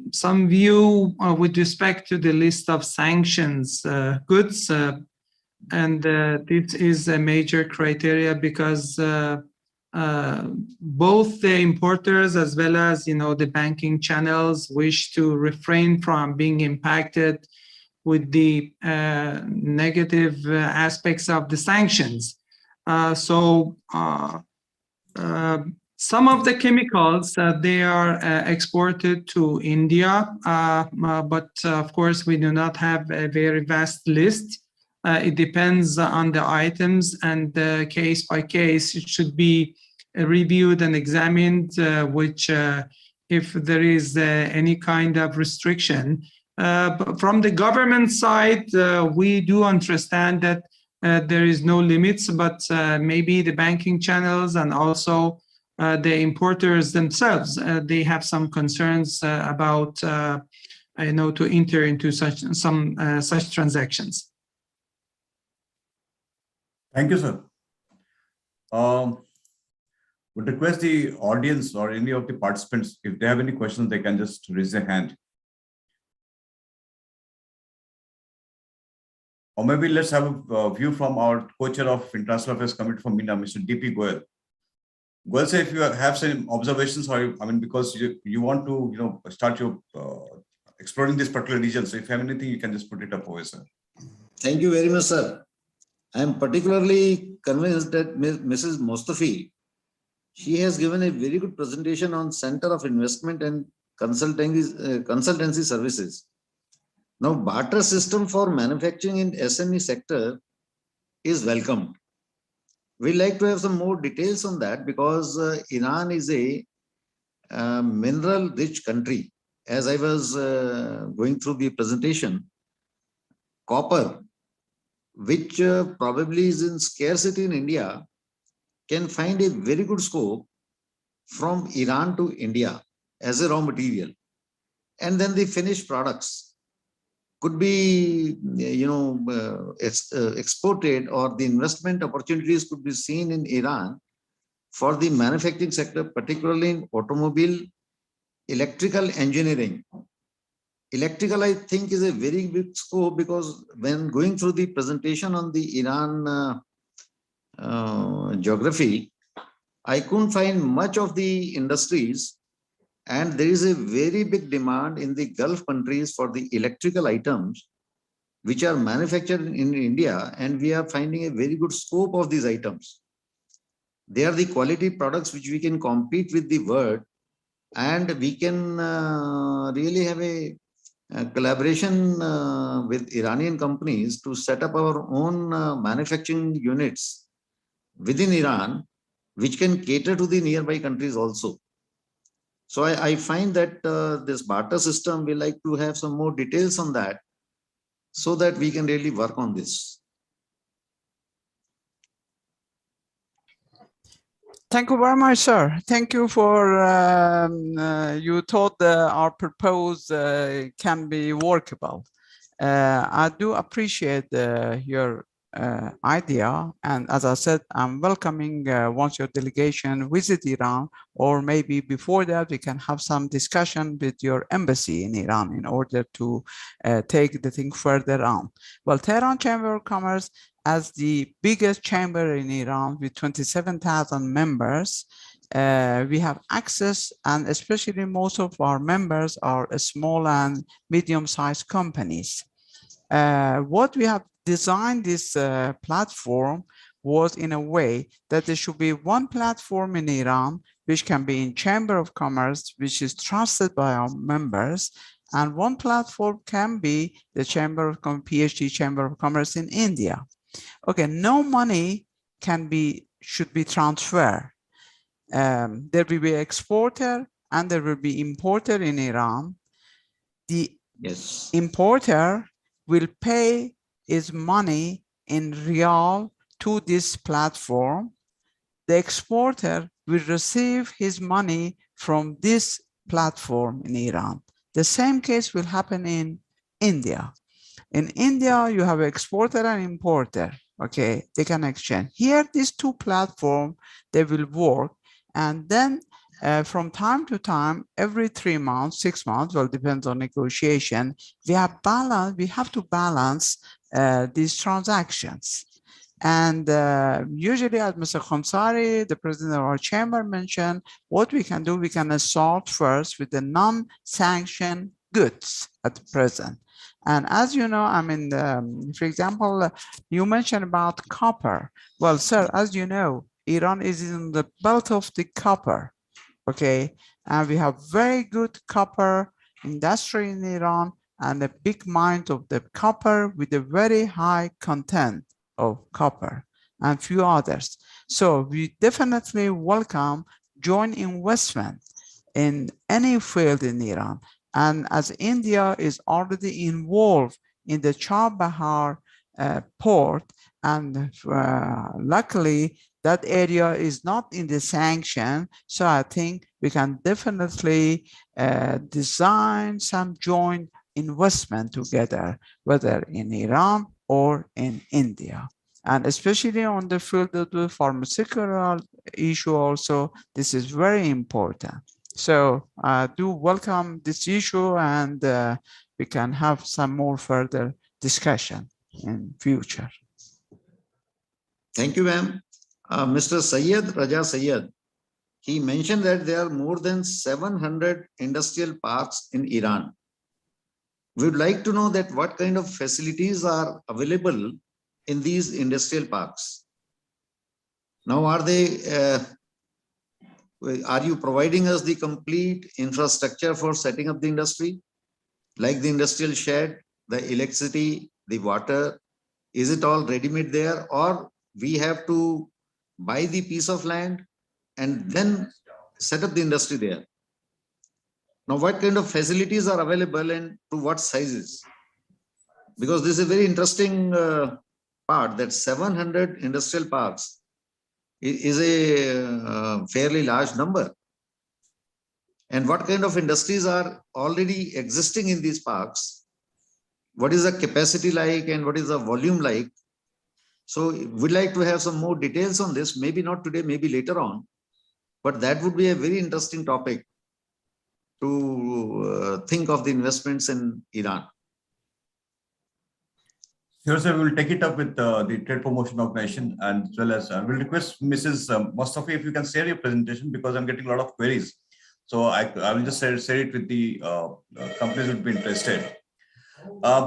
some view with respect to the list of sanctions goods, and this is a major criteria because both the importers as well as the banking channels wish to refrain from being impacted with the negative aspects of the sanctions. Some of the chemicals, they are exported to India, but of course we do not have a very vast list. It depends on the items, and case by case it should be reviewed and examined, which if there is any kind of restriction. But from the government side, we do understand that there is no limits, but maybe the banking channels and also the importers themselves, they have some concerns about, to enter into such transactions. Thank you, sir. Would request the audience or any of the participants, if they have any questions, they can just raise their hand. Or maybe let's have a view from our co-chair of International Affairs Committee for MENA, Mr. DP Goel. Goel, sir, if you have some observations, or because you want to start your exploring this particular region. So if you have anything, you can just put it up over, sir. Thank you very much, sir. I am particularly convinced that Mrs. Mostafi, she has given a very good presentation on Center of Investment and Consultancy Services. Now, barter system for manufacturing in SME sector is welcomed. We'd like to have some more details on that because Iran is a mineral-rich country. As I was going through the presentation, copper, which probably is in scarcity in India, can find a very good scope from Iran to India as a raw material. And then the finished products could be, exported, or the investment opportunities could be seen in Iran for the manufacturing sector, particularly in automobile, electrical engineering. Electrical, I think, is a very big scope because when going through the presentation on the Iran geography, I couldn't find much of the industries, and there is a very big demand in the Gulf countries for the electrical items which are manufactured in India, and we are finding a very good scope of these items. They are the quality products which we can compete with the world, and we can really have a collaboration with Iranian companies to set up our own manufacturing units within Iran, which can cater to the nearby countries also. So I find that this barter system, we like to have some more details on that so that we can really work on this. Thank you very much, sir. Thank you for, you thought our proposal can be workable. I do appreciate your idea. And as I said, I'm welcoming once your delegation visit Iran, or maybe before that, we can have some discussion with your embassy in Iran in order to take the thing further on. Well, Tehran Chamber of Commerce, as the biggest chamber in Iran with 27,000 members, we have access, and especially most of our members are small and medium-sized companies. What we have designed this platform was in a way that there should be one platform in Iran, which can be in Chamber of Commerce, which is trusted by our members, and one platform can be the PhD Chamber of Commerce in India. Okay, no money should be transferred. There will be exporter and there will be importer in Iran. The importer will pay his money in real to this platform. The exporter will receive his money from this platform in Iran. The same case will happen in India. In India, you have exporter and importer. Okay, they can exchange. Here, these two platforms, they will work. And then from time to time, every 3 months, 6 months, well, depends on negotiation, we have to balance these transactions. And usually, as Mr. Khansari, the president of our chamber, mentioned, what we can do, we can start first with the non-sanctioned goods at present. And as you know, I mean, for example, you mentioned about copper. Well, sir, as you know, Iran is in the belt of the copper, okay? And we have very good copper industry in Iran and a big mine of the copper with a very high content of copper and few others. So we definitely welcome joint investment in any field in Iran. And as India is already involved in the Chabahar port, and luckily that area is not in the sanction, so I think we can definitely design some joint investment together, whether in Iran or in India. And especially on the field of the pharmaceutical issue also, this is very important. So I do welcome this issue, and we can have some more further discussion in future. Thank you, ma'am. Mr. Syed Raja Syed, he mentioned that there are more than 700 industrial parks in Iran. we would like to know that what kind of facilities are available in these industrial parks. Now, are you providing us the complete infrastructure for setting up the industry, like the industrial shed, the electricity, the water? Is it all ready-made there, or we have to buy the piece of land and then set up the industry there? Now, what kind of facilities are available and to what sizes? Because this is a very interesting part, that 700 industrial parks is a fairly large number. And what kind of industries are already existing in these parks? What is the capacity like and what is the volume like? So we'd like to have some more details on this, maybe not today, maybe later on, but that would be a very interesting topic to think of the investments in Iran. Sure, sir, we will take it up with the Trade Promotion Organization, and as well as we'll request Mrs. Mustafa if you can share your presentation, because I'm getting a lot of queries. So I will just share it with the companies who would be interested.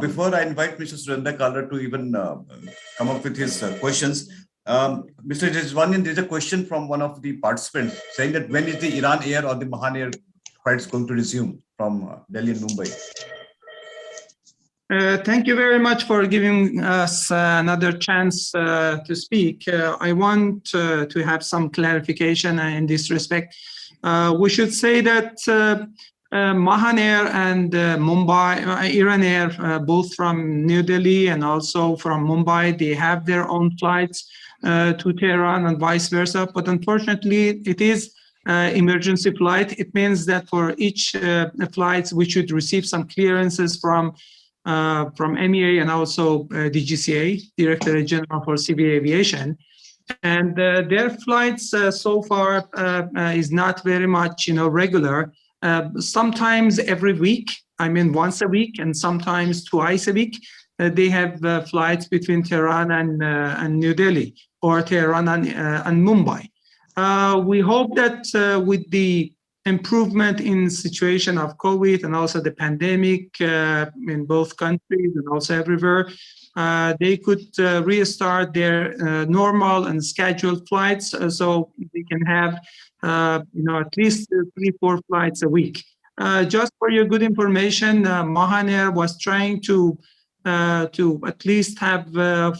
Before I invite Mr. Surinder Kalra to even come up with his questions, Mr. Rizvanian, there's a question from one of the participants saying that when is the Iran Air or the Mahan Air flights going to resume from Delhi and Mumbai? Thank you very much for giving us another chance to speak. I want to have some clarification in this respect. We should say that Mahan Air and Mumbai, Iran Air, both from New Delhi and also from Mumbai, they have their own flights to Tehran and vice versa. But unfortunately, it is emergency flight. It means that for each flights, we should receive some clearances from MEA and also DGCA, Directorate General for Civil Aviation. And their flights so far is not very much, regular. Sometimes every week, I mean once a week, and sometimes twice a week, they have flights between Tehran and New Delhi, or Tehran and Mumbai. We hope that with the improvement in situation of COVID and also the pandemic in both countries and also everywhere, they could restart their normal and scheduled flights, so they can have at least 3-4 flights a week. Just for your good information, Mahan Air was trying to at least have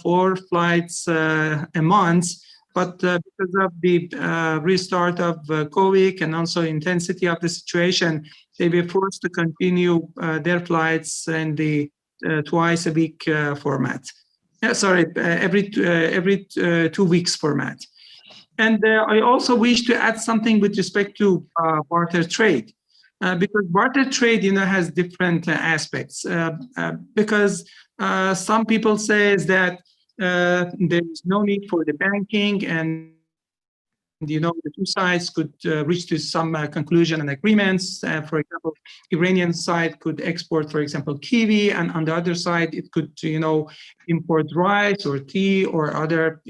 4 flights a month, but because of the restart of COVID and also intensity of the situation, they were forced to continue their flights in the twice a week format. Every 2 weeks format. And I also wish to add something with respect to barter trade, because barter trade, has different aspects. Because some people say that there is no need for the banking, and the two sides could reach to some conclusion and agreements. For example, Iranian side could export, for example, kiwi, and on the other side, it could, import rice or tea or other,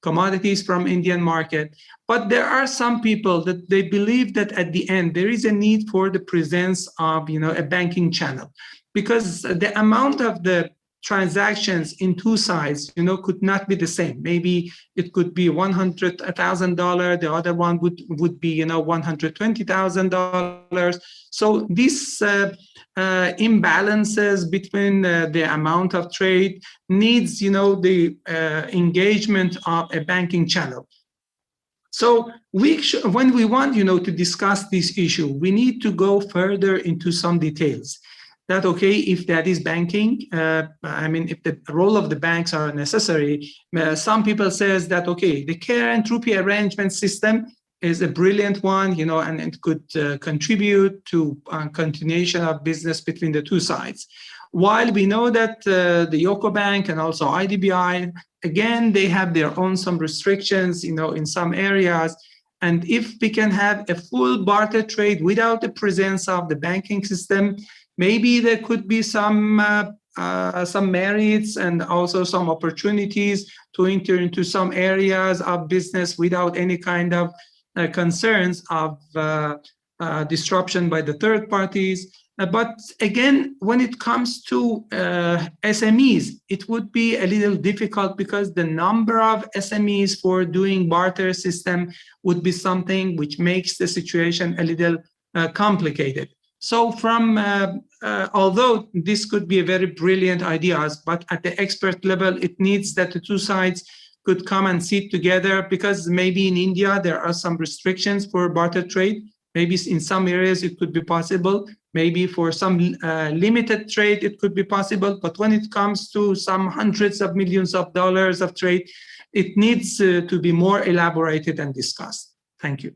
commodities from Indian market. But there are some people that they believe that at the end, there is a need for the presence of, a banking channel, because the amount of the transactions in two sides, could not be the same. Maybe it could be $100,000. The other one would be, $120,000. So these imbalances between the amount of trade needs, the engagement of a banking channel. So when we want, to discuss this issue, we need to go further into some details. That if that is banking, if the role of the banks are necessary, some people says that the current rupee arrangement system is a brilliant one, and it could contribute to continuation of business between the two sides. While we know that the Yoko Bank and also IDBI, again, they have their own some restrictions, in some areas. And if we can have a full barter trade without the presence of the banking system, maybe there could be some merits and also some opportunities to enter into some areas of business without any kind of concerns of disruption by the third parties. But again, when it comes to SMEs, it would be a little difficult because the number of SMEs for doing barter system would be something which makes the situation a little complicated. So from, although this could be a very brilliant ideas, but at the expert level, it needs that the two sides could come and sit together, because maybe in India, there are some restrictions for barter trade. Maybe in some areas it could be possible. Maybe for some limited trade, it could be possible. But when it comes to some hundreds of millions of dollars of trade, it needs to be more elaborated and discussed. Thank you.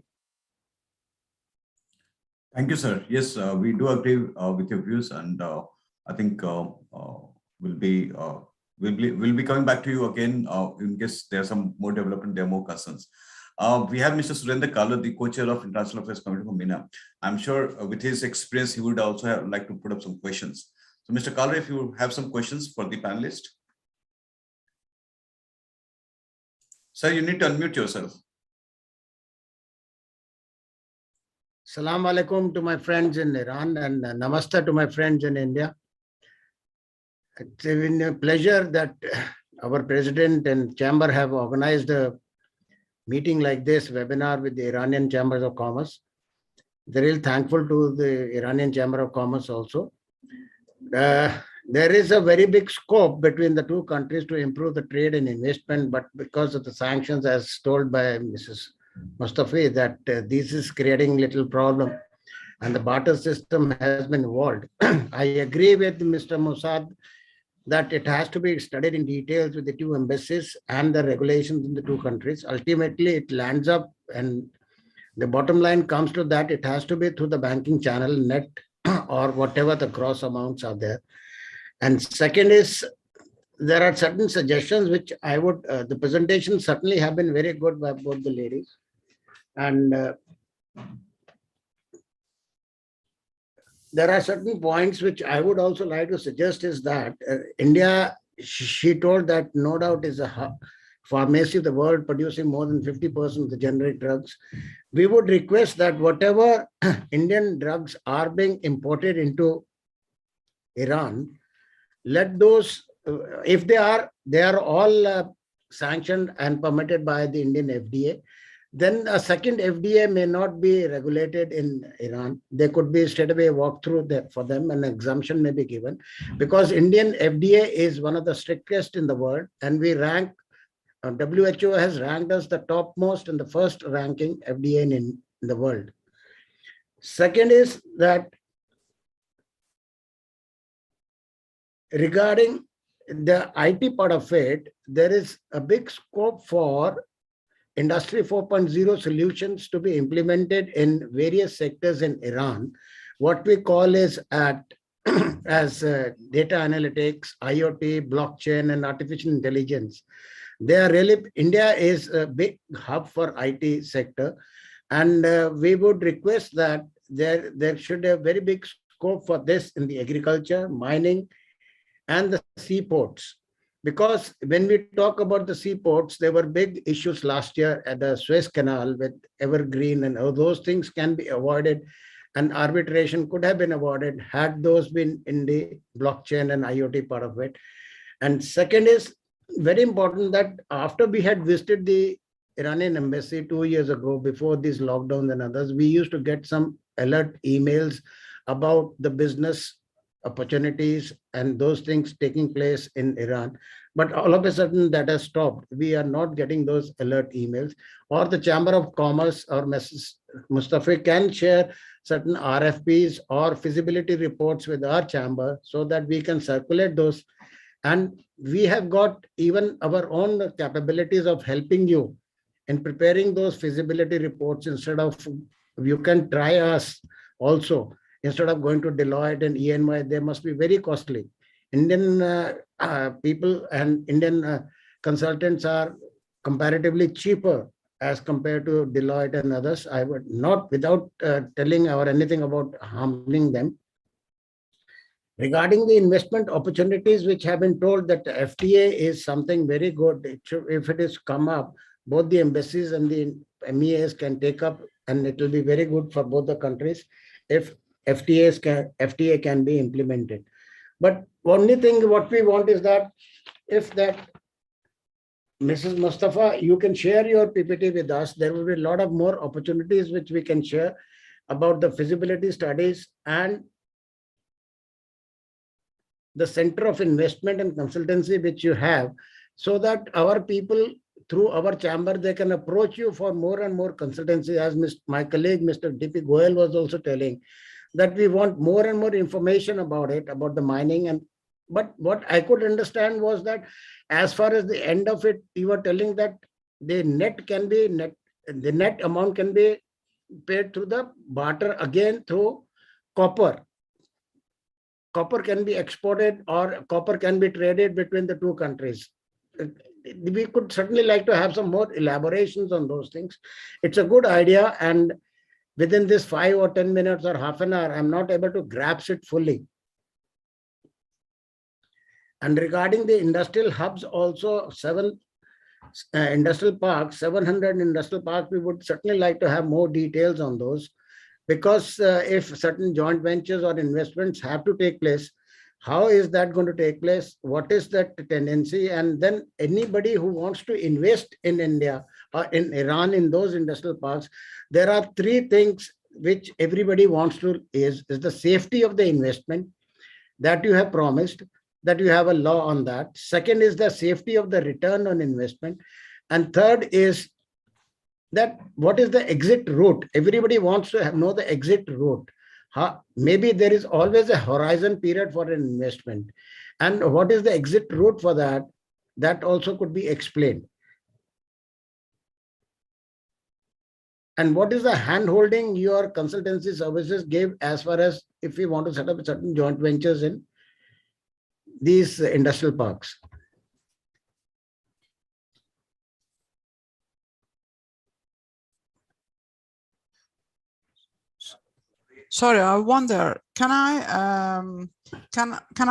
Thank you, sir. Yes, we do agree with your views, and I think we'll be coming back to you again in case there are some more development, there are more concerns. We have Mr. Surendra Kala, the co-chair of International Affairs Committee from MENA. I'm sure with his experience, he would also like to put up some questions. So, Mr. Kala, if you have some questions for the panelist. Sir, you need to unmute yourself. Salam alaikum to my friends in Iran and namaste to my friends in India. It's been a pleasure that our president and chamber have organized a meeting like this, webinar with the Iranian Chambers of Commerce. They're really thankful to the Iranian Chamber of Commerce also. There is a very big scope between the two countries to improve the trade and investment, but because of the sanctions, as told by Mrs. Mustafi, that this is creating little problem and the barter system has been evolved. I agree with Mr. Mossad that it has to be studied in details with the two embassies and the regulations in the two countries. Ultimately, it lands up, and the bottom line comes to that it has to be through the banking channel, net or whatever the gross amounts are there. And second is, there are certain suggestions which I would, the presentations certainly have been very good by both the ladies. And there are certain points which I would also like to suggest is that India, she told that no doubt is a pharmacy of the world producing more than 50% of the generic drugs. We would request that whatever Indian drugs are being imported into Iran, let those, if they are all sanctioned and permitted by the Indian FDA, then a second FDA may not be regulated in Iran. There could be straight away a walkthrough for them, and exemption may be given, because Indian FDA is one of the strictest in the world, and we rank, WHO has ranked us the topmost in the first ranking FDA in the world. Second is that regarding the IT part of it, there is a big scope for Industry 4.0 solutions to be implemented in various sectors in Iran. What we call is as data analytics, IoT, blockchain, and artificial intelligence. They are really, India is a big hub for IT sector, and we would request that there should be a very big scope for this in the agriculture, mining, and the seaports. Because when we talk about the seaports, there were big issues last year at the Suez Canal with Evergreen, and all those things can be avoided, and arbitration could have been avoided had those been in the blockchain and IoT part of it. And second is very important that after we had visited the Iranian embassy 2 years ago, before these lockdowns and others, we used to get some alert emails about the business opportunities and those things taking place in Iran. But all of a sudden that has stopped. We are not getting those alert emails. Or the Chamber of Commerce or Mrs. Mustafa can share certain RFPs or feasibility reports with our chamber so that we can circulate those. And we have got even our own capabilities of helping you in preparing those feasibility reports. Instead of, you can try us also. Instead of going to Deloitte and EY, they must be very costly. Indian people and Indian consultants are comparatively cheaper as compared to Deloitte and others. I would not, without telling or anything about harming them. Regarding the investment opportunities, which have been told that the FTA is something very good. If it is come up, both the embassies and the MEAs can take up, and it will be very good for both the countries. If FTA can be implemented. But only thing what we want is that if that Mrs. Mustafa, you can share your PPT with us. There will be a lot of more opportunities which we can share about the feasibility studies and the center of investment and consultancy which you have, so that our people through our chamber, they can approach you for more and more consultancy. As my colleague, Mr. D.P. Goyal was also telling that we want more and more information about it, about the mining. But what I could understand was that as far as the end of it, you were telling that the net amount can be paid through the barter again through copper. Copper can be exported or copper can be traded between the two countries. We could certainly like to have some more elaborations on those things. It's a good idea, and within this 5 or 10 minutes or half an hour, I'm not able to grasp it fully. And regarding the industrial hubs, also 7 industrial parks, 700 industrial parks, we would certainly like to have more details on those, because if certain joint ventures or investments have to take place, how is that going to take place? What is that tendency? And then anybody who wants to invest in India or in Iran in those industrial parks, there are 3 things which everybody wants to is the safety of the investment that you have promised, that you have a law on that. Second is the safety of the return on investment. And third is that what is the exit route? Everybody wants to know the exit route. Maybe there is always a horizon period for an investment. And what is the exit route for that? That also could be explained. And what is the hand-holding your consultancy services give as far as if we want to set up certain joint ventures in these industrial parks? Sorry, I wonder, can I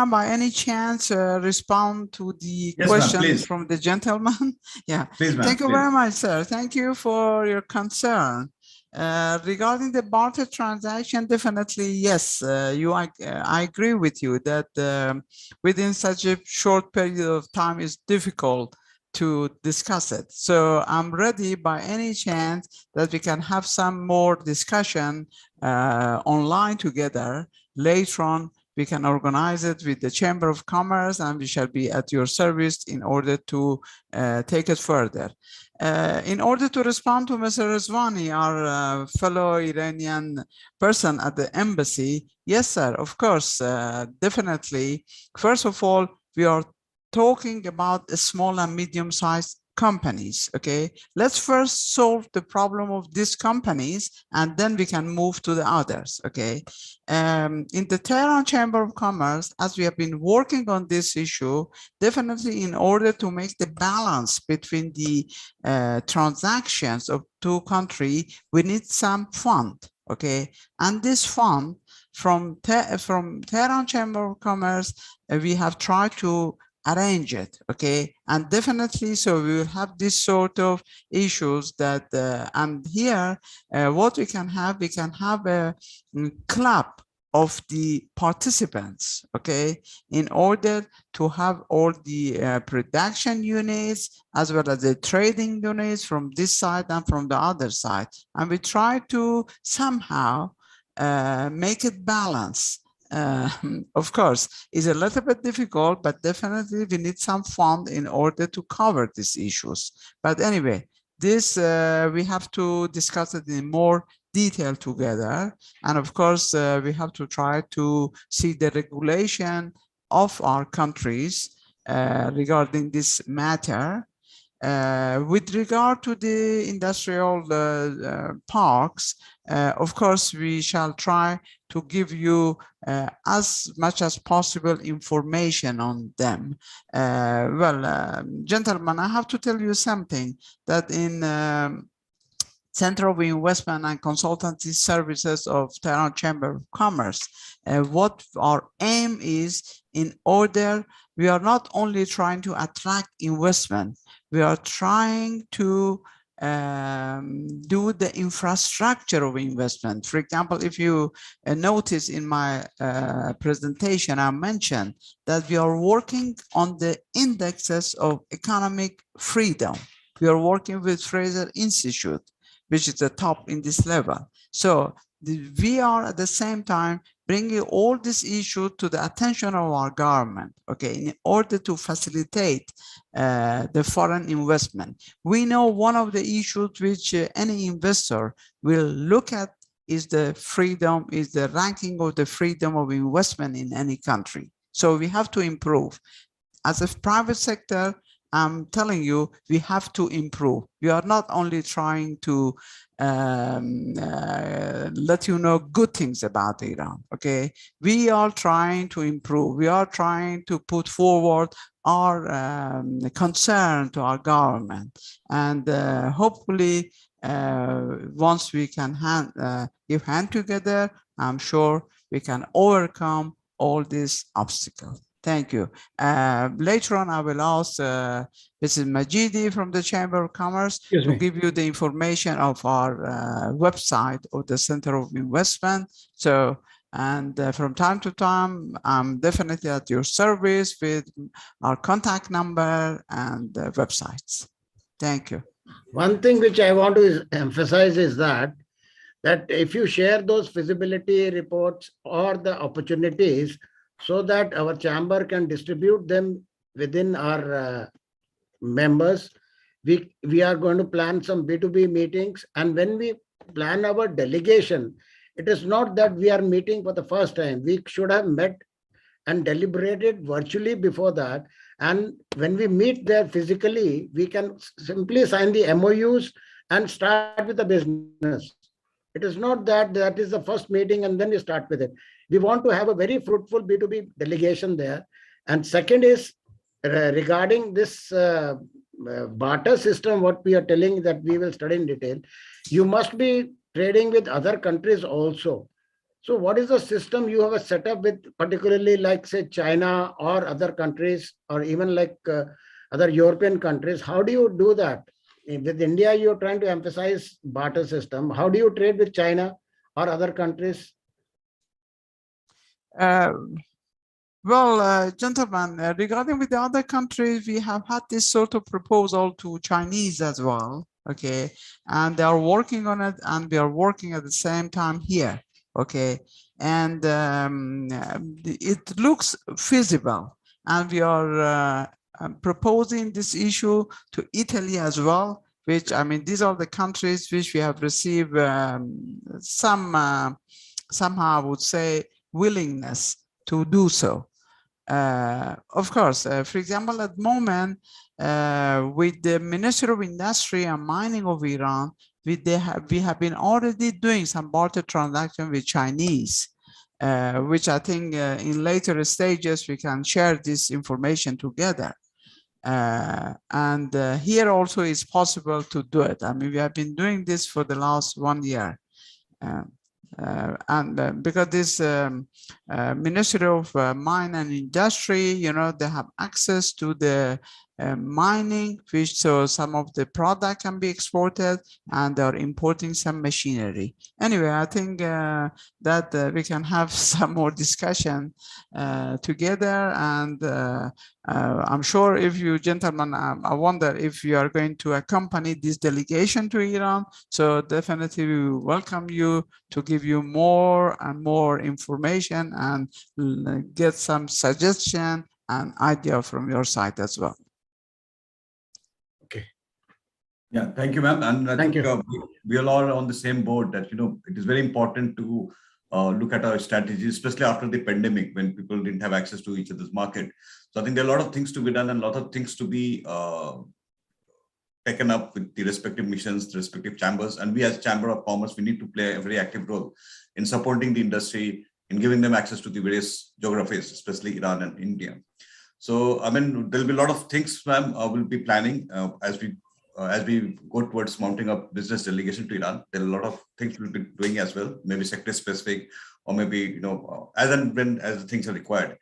by any chance respond to the question from the gentleman? Yeah, please, thank you very much, sir. Thank you for your concern. Regarding the barter transaction, definitely, yes, I agree with you that within such a short period of time is difficult to discuss it. So I'm ready by any chance that we can have some more discussion online together. Later on, we can organize it with the Chamber of Commerce, and we shall be at your service in order to take it further. In order to respond to Mr. Rizvani, our fellow Iranian person at the embassy, yes, sir, of course, definitely. First of all, we are talking about small and medium-sized companies, okay? Let's first solve the problem of these companies, and then we can move to the others, okay? In the Tehran Chamber of Commerce, as we have been working on this issue, definitely in order to make the balance between the transactions of 2 countries, we need some fund, okay? And this fund from Tehran Chamber of Commerce, we have tried to arrange it, okay? And definitely, so we will have this sort of issues that, and here, what we can have a club of the participants, okay? In order to have all the production units, as well as the trading units from this side and from the other side. And we try to somehow make it balance. Of course, it's a little bit difficult, but definitely we need some fund in order to cover these issues. But anyway, this we have to discuss it in more detail together. And of course, we have to try to see the regulation of our countries regarding this matter. With regard to the industrial parks, of course, we shall try to give you as much as possible information on them. Gentlemen, I have to tell you something, that in Center of Investment and Consultancy Services of Tehran Chamber of Commerce, what our aim is, in order, we are not only trying to attract investment, we are trying to do the infrastructure of investment. For example, if you notice in my presentation, I mentioned that we are working on the indexes of economic freedom. We are working with Fraser Institute, which is the top in this level. So we are at the same time bringing all these issues to the attention of our government, okay, in order to facilitate the foreign investment. We know one of the issues which any investor will look at is the freedom, is the ranking of the freedom of investment in any country. So we have to improve. As a private sector, I'm telling you, we have to improve. We are not only trying to let you know good things about Iran, okay? We are trying to improve. We are trying to put forward our concern to our government. And hopefully, once we can give hand together, I'm sure we can overcome all these obstacles. Thank you. Later on, I will ask Mrs. Majidi from the Chamber of Commerce to give you the information of our website of the Center of Investment. So, and from time to time, I'm definitely at your service with our contact number and websites. Thank you. One thing which I want to emphasize is that if you share those feasibility reports or the opportunities, so that our chamber can distribute them within our members. We are going to plan some B2B meetings. And when we plan our delegation, it is not that we are meeting for the first time. We should have met and deliberated virtually before that. And when we meet there physically, we can simply sign the MOUs and start with the business. It is not that is the first meeting and then you start with it. We want to have a very fruitful B2B delegation there. And second is regarding this barter system, what we are telling that we will study in detail, you must be trading with other countries also. So what is the system you have set up with particularly like say China or other countries or even like other European countries? How do you do that? With India, you're trying to emphasize barter system. How do you trade with China or other countries? Well, gentlemen, regarding with the other countries, we have had this sort of proposal to Chinese as well, okay? And they are working on it and we are working at the same time here, okay? And it looks feasible and we are proposing this issue to Italy as well, which, I mean, these are the countries which we have received somehow I would say, willingness to do so. Of course, for example, at the moment, with the Ministry of Industry and Mining of Iran, we have been already doing some barter transaction with Chinese, which I think in later stages we can share this information together. And here also it's possible to do it. I mean, we have been doing this for the last 1 year. Because this Ministry of Mine and Industry, you know, they have access to the mining, which so some of the product can be exported, and they're importing some machinery. Anyway, I think that we can have some more discussion together, and I'm sure if you gentlemen, I wonder if you are going to accompany this delegation to Iran. So definitely we welcome you to give you more and more information and get some suggestion and idea from your side as well. Yeah, thank you, ma'am. And I think we are all on the same board that, you know, it is very important to look at our strategy, especially after the pandemic when people didn't have access to each other's market. So I think there are a lot of things to be done and a lot of things to be taken up with the respective missions, the respective chambers. And we as Chamber of Commerce, we need to play a very active role in supporting the industry, in giving them access to the various geographies, especially Iran and India. So, I mean, there'll be a lot of things, ma'am, we'll be planning as we go towards mounting up business delegation to Iran. There are a lot of things we'll be doing as well, maybe sector specific, or maybe, you know, as and when as the things are required.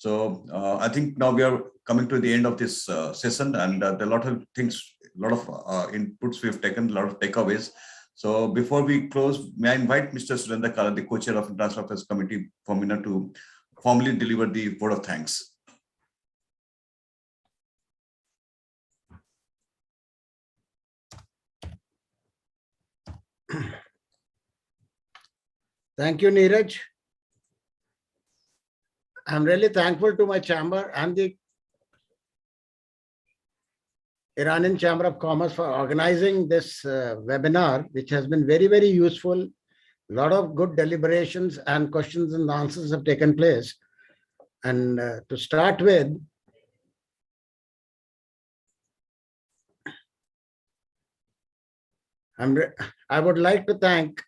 So I think now we are coming to the end of this session, and there are a lot of things, a lot of inputs we have taken, a lot of takeaways. So before we close, may I invite Mr. Surendra Kala, the co-chair of International Affairs Committee for MENA, to formally deliver the vote of thanks. Thank you, Neeraj. I'm really thankful to my chamber and the Iranian Chamber of Commerce for organizing this webinar, which has been very, very useful. A lot of good deliberations and questions and answers have taken place. And to start with, I would like to thank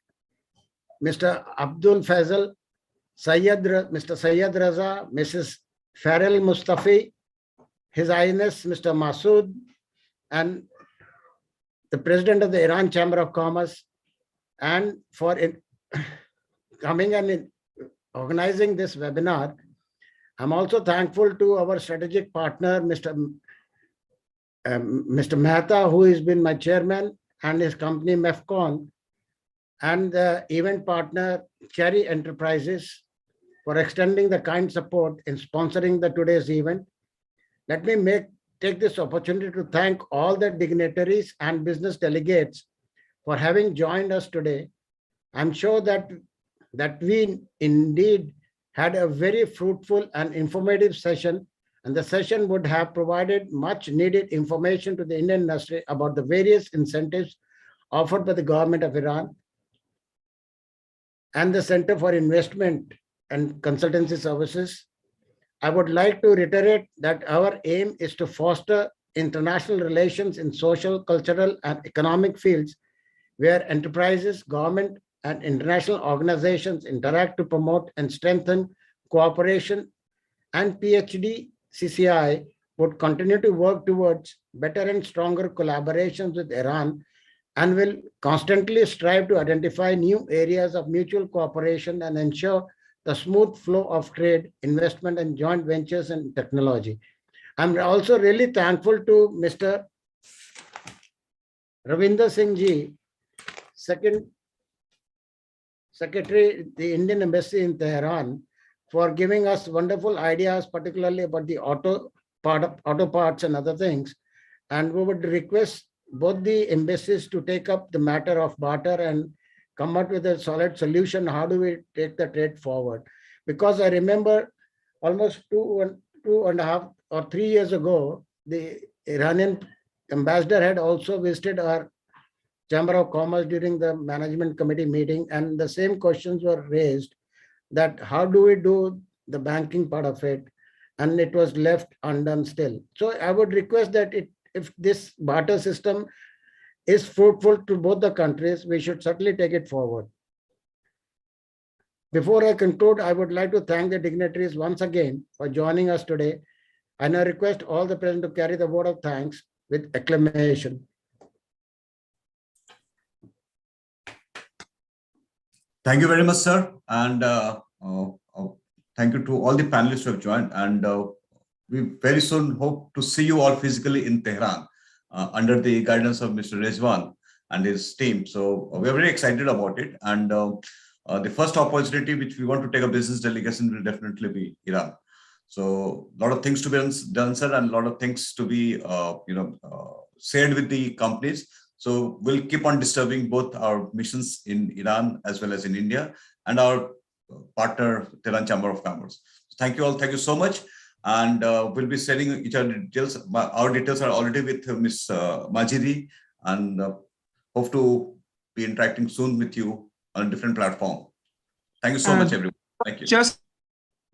Mr. Abdul Faisal, Mr. Sayyid Raza, Mrs. Farrell Mustafi, His Highness Mr. Masood, and the President of the Iran Chamber of Commerce, and for coming and organizing this webinar. I'm also thankful to our strategic partner, Mr. Mehta, who has been my chairman, and his company MEFCON, and the event partner Cherry Enterprises for extending the kind support in sponsoring today's event. Let me take this opportunity to thank all the dignitaries and business delegates for having joined us today. I'm sure that we indeed had a very fruitful and informative session, and the session would have provided much needed information to the Indian industry about the various incentives offered by the government of Iran and the Center for Investment and Consultancy Services. I would like to reiterate that our aim is to foster international relations in social, cultural, and economic fields where enterprises, government, and international organizations interact to promote and strengthen cooperation, and PhD CCI would continue to work towards better and stronger collaborations with Iran and will constantly strive to identify new areas of mutual cooperation and ensure the smooth flow of trade, investment, and joint ventures and technology. I'm also really thankful to Mr. Ravinder Singh Ji, Secretary, the Indian Embassy in Tehran, for giving us wonderful ideas, particularly about the auto parts and other things. And we would request both the embassies to take up the matter of barter and come up with a solid solution. How do we take the trade forward? Because I remember almost two and a half or 3 years ago, the Iranian ambassador had also visited our Chamber of Commerce during the management committee meeting, and the same questions were raised, that how do we do the banking part of it, and it was left undone still. So I would request that if this barter system is fruitful to both the countries, we should certainly take it forward. Before I conclude, I would like to thank the dignitaries once again for joining us today, and I request all the present to carry the vote of thanks with acclamation. Thank you very much, sir. And thank you to all the panelists who have joined. And we very soon hope to see you all physically in Tehran under the guidance of Mr. Rezvan and his team. So we're very excited about it. And the first opportunity which we want to take a business delegation will definitely be Iran. So a lot of things to be done, sir, and a lot of things to be shared with the companies. So we'll keep on disturbing both our missions in Iran as well as in India and our partner, Tehran Chamber of Commerce. Thank you all. Thank you so much. And we'll be sharing each other details. Our details are already with Ms. Majidi, and hope to be interacting soon with you on a different platform. Thank you so much, everyone. Thank you.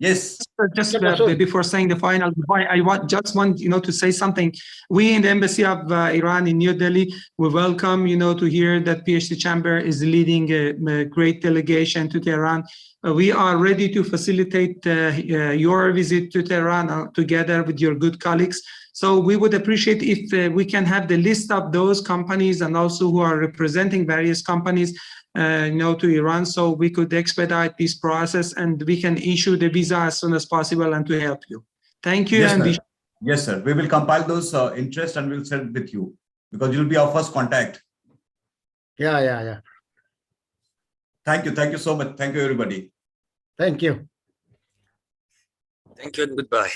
Yes. Just before saying the final, I want to say something. We in the Embassy of Iran in New Delhi, we welcome to hear that PhD Chamber is leading a great delegation to Tehran. We are ready to facilitate your visit to Tehran together with your good colleagues. So we would appreciate if we can have the list of those companies and also who are representing various companies to Iran, so we could expedite this process and we can issue the visa as soon as possible and to help you. Thank you. Yes, And sir. Yes, sir. We will compile those interests and we'll share it with you because you'll be our first contact. Yeah. Thank you. Thank you so much. Thank you, everybody. Thank you. Thank you and goodbye.